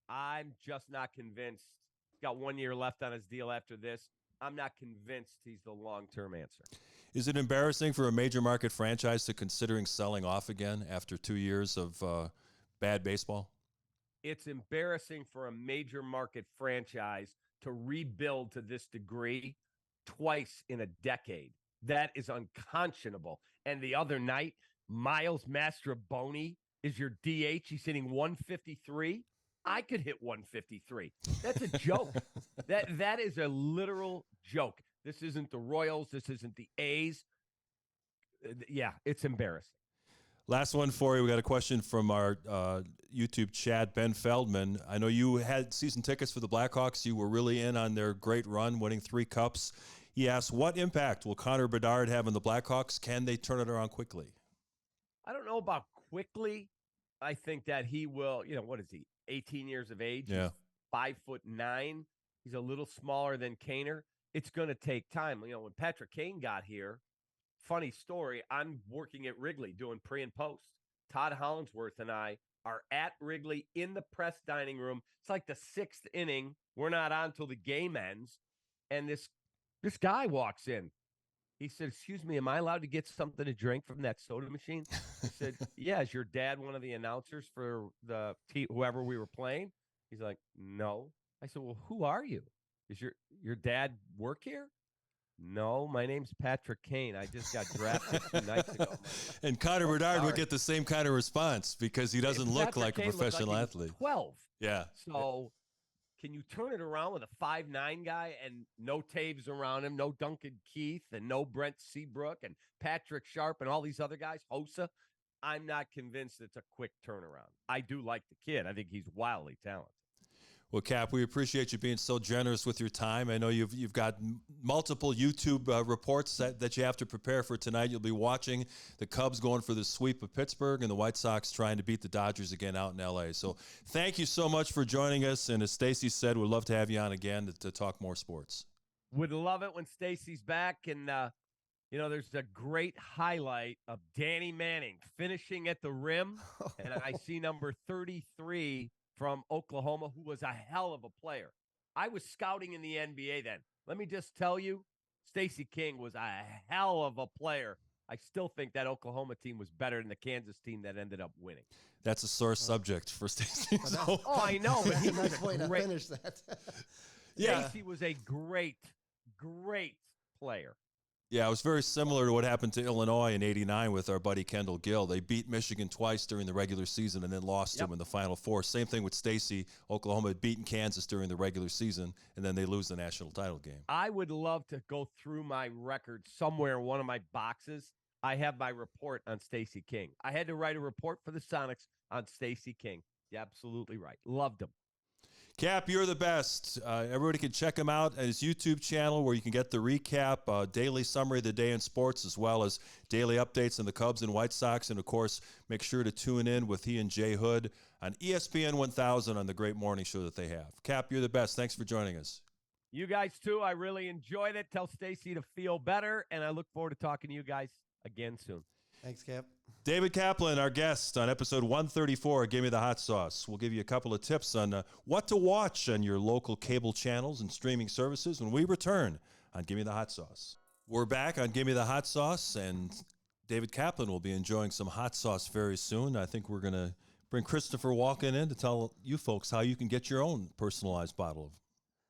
I'm just not convinced. He's got 1 year left on his deal after this. I'm not convinced he's the long-term answer. Is it embarrassing for a major market franchise to considering selling off again after 2 years of bad baseball? It's embarrassing for a major market franchise to rebuild to this degree twice in a decade. That is unconscionable. And the other night, Miles Mastroboni is your DH. He's hitting 153. I could hit 153. That's a joke. That is a literal joke. This isn't the Royals. This isn't the A's. Yeah, it's embarrassing. Last one for you. We got a question from our YouTube chat, Ben Feldman. I know you had season tickets for the Blackhawks. You were really in on their great run, winning 3 cups. He asks, what impact will Connor Bedard have on the Blackhawks? Can they turn it around quickly? I don't know about quickly. I think that he will, what is he, 18 years of age? Yeah. He's 5'9". He's a little smaller than Kaner. It's going to take time. When Patrick Kane got here, funny story, I'm working at Wrigley doing pre and post. Todd Hollingsworth and I are at Wrigley in the press dining room. It's like the 6th inning. We're not on till the game ends. And this guy walks in. He said, excuse me, am I allowed to get something to drink from that soda machine? I said, yeah, is your dad one of the announcers for the whoever we were playing? He's like, no. I said, well, who are you? Is your dad work here? No, my name's Patrick Kane. I just got drafted 2 nights ago. And Connor Bedard would get the same kind of response because he doesn't look like a professional athlete. 12. Yeah. So can you turn it around with a 5'9" guy and no Taves around him, no Duncan Keith and no Brent Seabrook and Patrick Sharp and all these other guys, Hossa? I'm not convinced it's a quick turnaround. I do like the kid. I think he's wildly talented. Well, Cap, we appreciate you being so generous with your time. I know you've got multiple YouTube reports that you have to prepare for tonight. You'll be watching the Cubs going for the sweep of Pittsburgh and the White Sox trying to beat the Dodgers again out in L.A. So thank you so much for joining us. And as Stacey said, we'd love to have you on again to talk more sports. Would love it when Stacey's back. And, there's a great highlight of Danny Manning finishing at the rim. And I see number 33 from Oklahoma, who was a hell of a player. I was scouting in the NBA then. Let me just tell you, Stacey King was a hell of a player. I still think that Oklahoma team was better than the Kansas team that ended up winning. That's a sore subject for Stacey. Oh, I know. But That's he a nice way to finish that. Yeah. Stacey was a great player. Yeah, it was very similar to what happened to Illinois in '89 with our buddy Kendall Gill. They beat Michigan twice during the regular season and then lost them in the Final Four. Same thing with Stacey. Oklahoma had beaten Kansas during the regular season, and then they lose the national title game. I would love to go through my record somewhere in one of my boxes. I have my report on Stacey King. I had to write a report for the Sonics on Stacey King. You're absolutely right. Loved him. Cap, you're the best. Everybody can check him out at his YouTube channel where you can get the recap, daily summary of the day in sports, as well as daily updates on the Cubs and White Sox. And, of course, make sure to tune in with he and Jay Hood on ESPN 1000 on the great morning show that they have. Cap, you're the best. Thanks for joining us. You guys, too. I really enjoyed it. Tell Stacey to feel better, and I look forward to talking to you guys again soon. Thanks, Cap. David Kaplan, our guest on episode 134, Give Me the Hot Sauce. We'll give you a couple of tips on what to watch on your local cable channels and streaming services when we return on Give Me the Hot Sauce. We're back on Give Me the Hot Sauce, and David Kaplan will be enjoying some hot sauce very soon. I think we're going to bring Christopher Walken in to tell you folks how you can get your own personalized bottle of.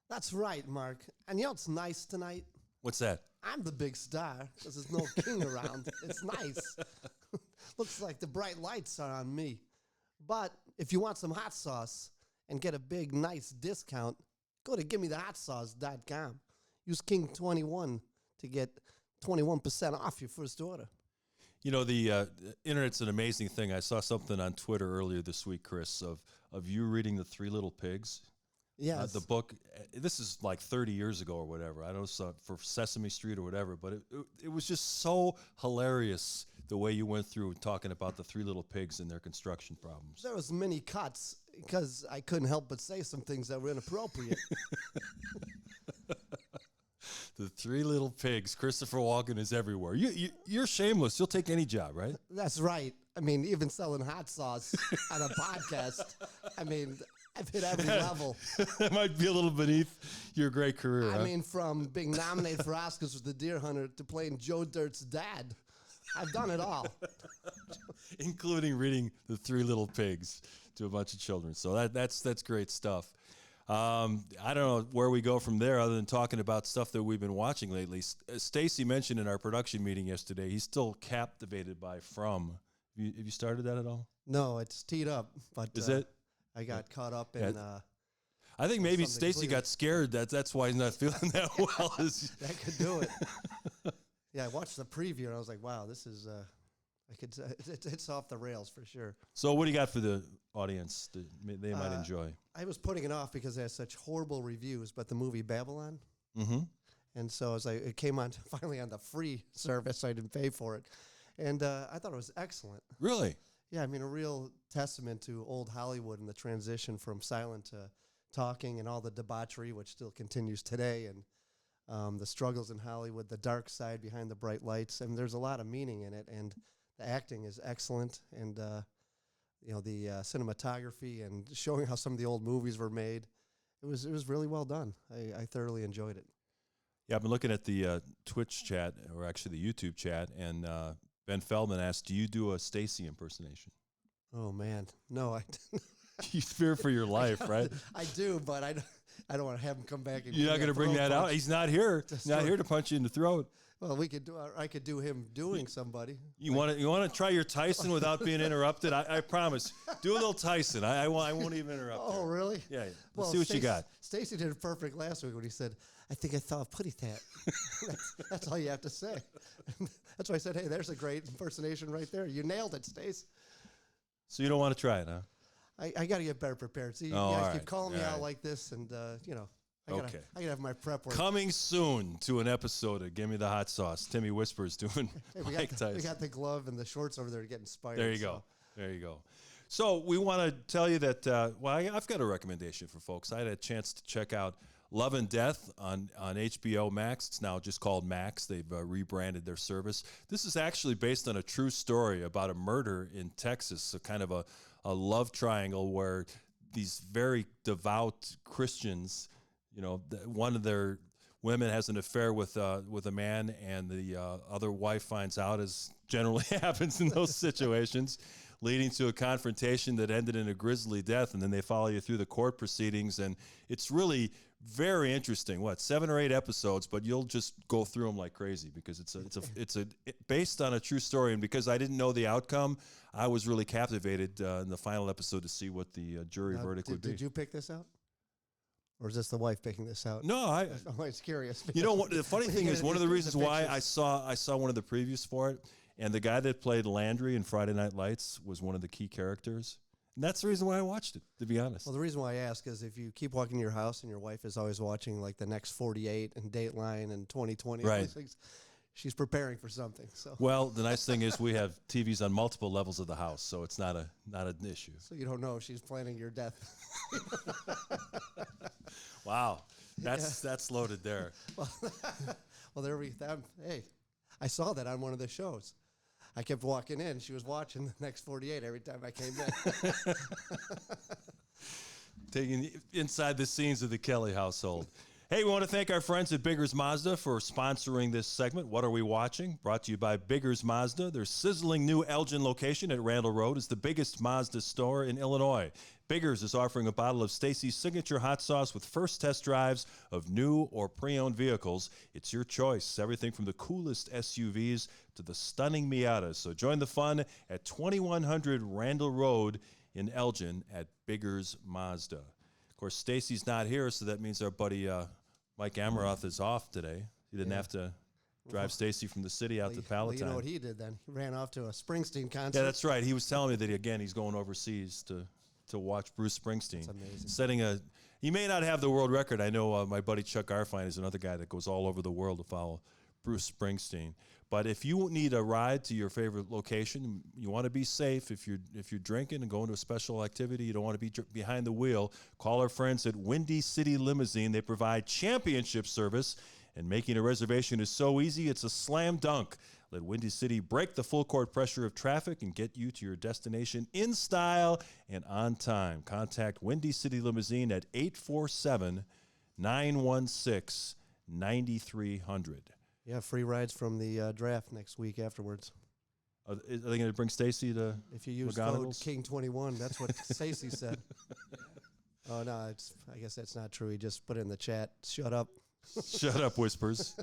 That's right, Mark. And you know what's nice tonight? What's that? I'm the big star because there's no king around. It's nice. Looks like the bright lights are on me. But if you want some hot sauce and get a big, nice discount, go to GimmeTheHotSauce.com. Use King21 to get 21% off your first order. You know, the internet's an amazing thing. I saw something on Twitter earlier this week, Chris, of you reading The Three Little Pigs. Yes. The book, this is like 30 years ago or whatever. I don't know, for Sesame Street or whatever, but it was just so hilarious the way you went through talking about the Three Little Pigs and their construction problems. There was many cuts because I couldn't help but say some things that were inappropriate. The Three Little Pigs. Christopher Walken is everywhere. You're shameless. You'll take any job, right? That's right. I mean, even selling hot sauce on a podcast. I mean, I've hit every level. That might be a little beneath your great career. I mean, from being nominated for Oscars with The Deer Hunter to playing Joe Dirt's dad. I've done it all. Including reading The Three Little Pigs to a bunch of children. So that's great stuff. I don't know where we go from there other than talking about stuff that we've been watching lately. Stacey mentioned in our production meeting yesterday, he's still captivated by From. Have you started that at all? No, it's teed up. But is it? I got caught up in... I think maybe Stacey got scared. That's why he's not feeling that well. That could do it. Yeah, I watched the preview and I was like, wow, this is... it's off the rails for sure. So what do you got for the audience that they might enjoy? I was putting it off because it has such horrible reviews, but the movie Babylon. Mm-hmm. And so it came on finally on the free service. So I didn't pay for it. And I thought it was excellent. Really? Yeah, I mean, a real testament to old Hollywood and the transition from silent to talking and all the debauchery, which still continues today, and the struggles in Hollywood, the dark side behind the bright lights. And there's a lot of meaning in it, and the acting is excellent, and the cinematography and showing how some of the old movies were made. It was really well done. I thoroughly enjoyed it. Yeah, I've been looking at the Twitch chat, or actually the YouTube chat, and Ben Feldman asked, do you do a Stacey impersonation? Oh, man. No, I didn't. You fear for your life, right? I do, but I don't want to have him come back and... You're not going to bring that out? He's not here. He's not here to punch you in the throat. Well, I could do him doing somebody. You want to try your Tyson without being interrupted? I promise. Do a little Tyson. I won't even interrupt. Oh, her. really? Yeah. Let's see what you got. Stacey did it perfect last week when he said, I think I saw a putty tat. That's all you have to say. That's why I said, hey, there's a great impersonation right there. You nailed it, Stace. So you don't want to try it, huh? I got to get better prepared. See, you guys keep calling me out like this, and, I gotta have my prep work. Coming soon to an episode of Gimme the Hot Sauce. Timmy Whispers doing Mike Tyson. We got the glove and the shorts over there to get inspired. There you go. There you go. So we want to tell you that, I've got a recommendation for folks. I had a chance to check out Love and Death on HBO Max. It's now just called Max. They've rebranded their service. This is actually based on a true story about a murder in Texas, so kind of a love triangle where these very devout Christians, one women has an affair with a man, and the other wife finds out, as generally happens in those situations, leading to a confrontation that ended in a grisly death, and then they follow you through the court proceedings, and it's really very interesting. 7 or 8 episodes, but you'll just go through them like crazy because it's based on a true story, and because I didn't know the outcome, I was really captivated in the final episode to see what the jury verdict would be. Did you pick this out? Or is this the wife picking this out? No, I'm always curious. You know what? The funny thing is, one of the reasons why I saw one of the previews for it, and the guy that played Landry in Friday Night Lights was one of the key characters. And that's the reason why I watched it, to be honest. Well, the reason why I ask is if you keep walking to your house and your wife is always watching like the Next 48 and Dateline and 2020, right, she's preparing for something. So well, the nice thing is we have TVs on multiple levels of the house, so it's not an issue. So you don't know if she's planning your death. Wow, that's loaded there. Well, hey, I saw that on one of the shows. I kept walking in. She was watching the Next 48 every time I came in. Taking inside the scenes of the Kelley household. Hey, we want to thank our friends at Biggers Mazda for sponsoring this segment. What are we watching? Brought to you by Biggers Mazda. Their sizzling new Elgin location at Randall Road is the biggest Mazda store in Illinois. Biggers is offering a bottle of Stacey's signature hot sauce with first test drives of new or pre-owned vehicles. It's your choice. Everything from the coolest SUVs to the stunning Miatas. So join the fun at 2100 Randall Road in Elgin at Biggers Mazda. Of course, Stacey's not here, so that means our buddy Mike Amaroth is off today. He didn't have to drive Stacey from the city out to Palatine. Well, you know what he did then? He ran off to a Springsteen concert. Yeah, that's right. He was telling me that, he's going overseas to watch Bruce Springsteen. That's amazing. He may not have the world record. I know my buddy Chuck Garfine is another guy that goes all over the world to follow Bruce Springsteen. But if you need a ride to your favorite location, you want to be safe. If you're drinking and going to a special activity, you don't want to be behind the wheel, call our friends at Windy City Limousine. They provide championship service, and making a reservation is so easy, it's a slam dunk. Let Windy City break the full court pressure of traffic and get you to your destination in style and on time. Contact Windy City Limousine at 847-916-9300. Yeah, free rides from the draft next week afterwards. Are they going to bring Stacey to if you use code King21? That's what Stacey said. Oh no, I guess that's not true. He just put it in the chat. Shut up. Shut up, whispers.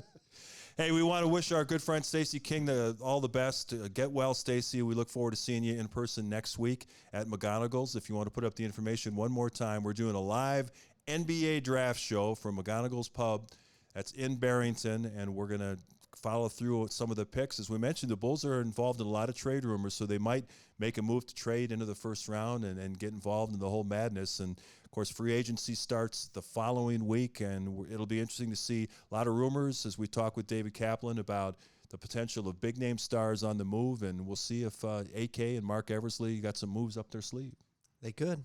Hey, we want to wish our good friend Stacey King all the best. Get well, Stacey. We look forward to seeing you in person next week at McGonagall's. If you want to put up the information one more time, we're doing a live NBA draft show from McGonagall's Pub. That's in Barrington, and we're going to follow through with some of the picks. As we mentioned, the Bulls are involved in a lot of trade rumors, so they might make a move to trade into the first round and get involved in the whole madness. And, of course, free agency starts the following week, and it'll be interesting to see a lot of rumors as we talk with David Kaplan about the potential of big-name stars on the move, and we'll see if AK and Mark Eversley got some moves up their sleeve. They could.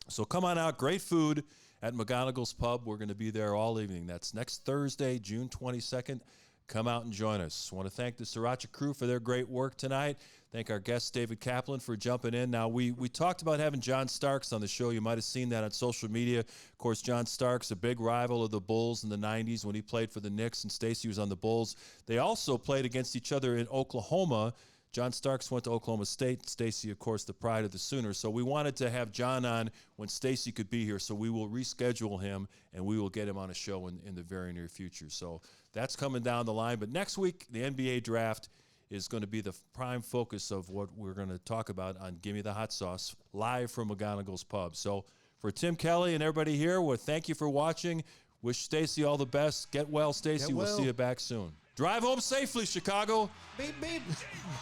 So come on out. Great food at McGonagall's Pub. We're going to be there all evening. That's next Thursday, June 22nd. Come out and join us. I want to thank the Sriracha crew for their great work tonight. Thank our guest, David Kaplan, for jumping in. Now, we talked about having John Starks on the show. You might have seen that on social media. Of course, John Starks, a big rival of the Bulls in the 90s when he played for the Knicks and Stacey was on the Bulls. They also played against each other in Oklahoma. John Starks went to Oklahoma State. Stacey, of course, the pride of the Sooners. So we wanted to have John on when Stacey could be here. So we will reschedule him, and we will get him on a show in the very near future. So that's coming down the line. But next week, the NBA draft is going to be the prime focus of what we're going to talk about on Gimme the Hot Sauce, live from McGonagall's Pub. So for Tim Kelley and everybody here, well, thank you for watching. Wish Stacey all the best. Get well, Stacey. We'll see you back soon. Drive home safely, Chicago. Beep, beep.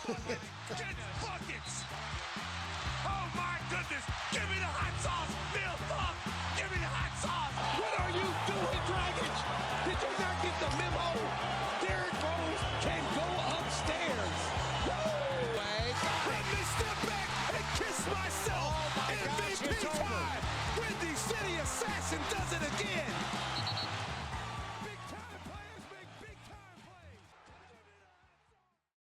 Get buckets. Oh, my goodness. Give me the hot sauce. Bill Buck. Give me the hot sauce. What are you doing, Dragic? Did you not get the memo? Derrick Rose can go upstairs. Woo! Let me step back and kiss myself. MVP time. Windy City Assassin does it again.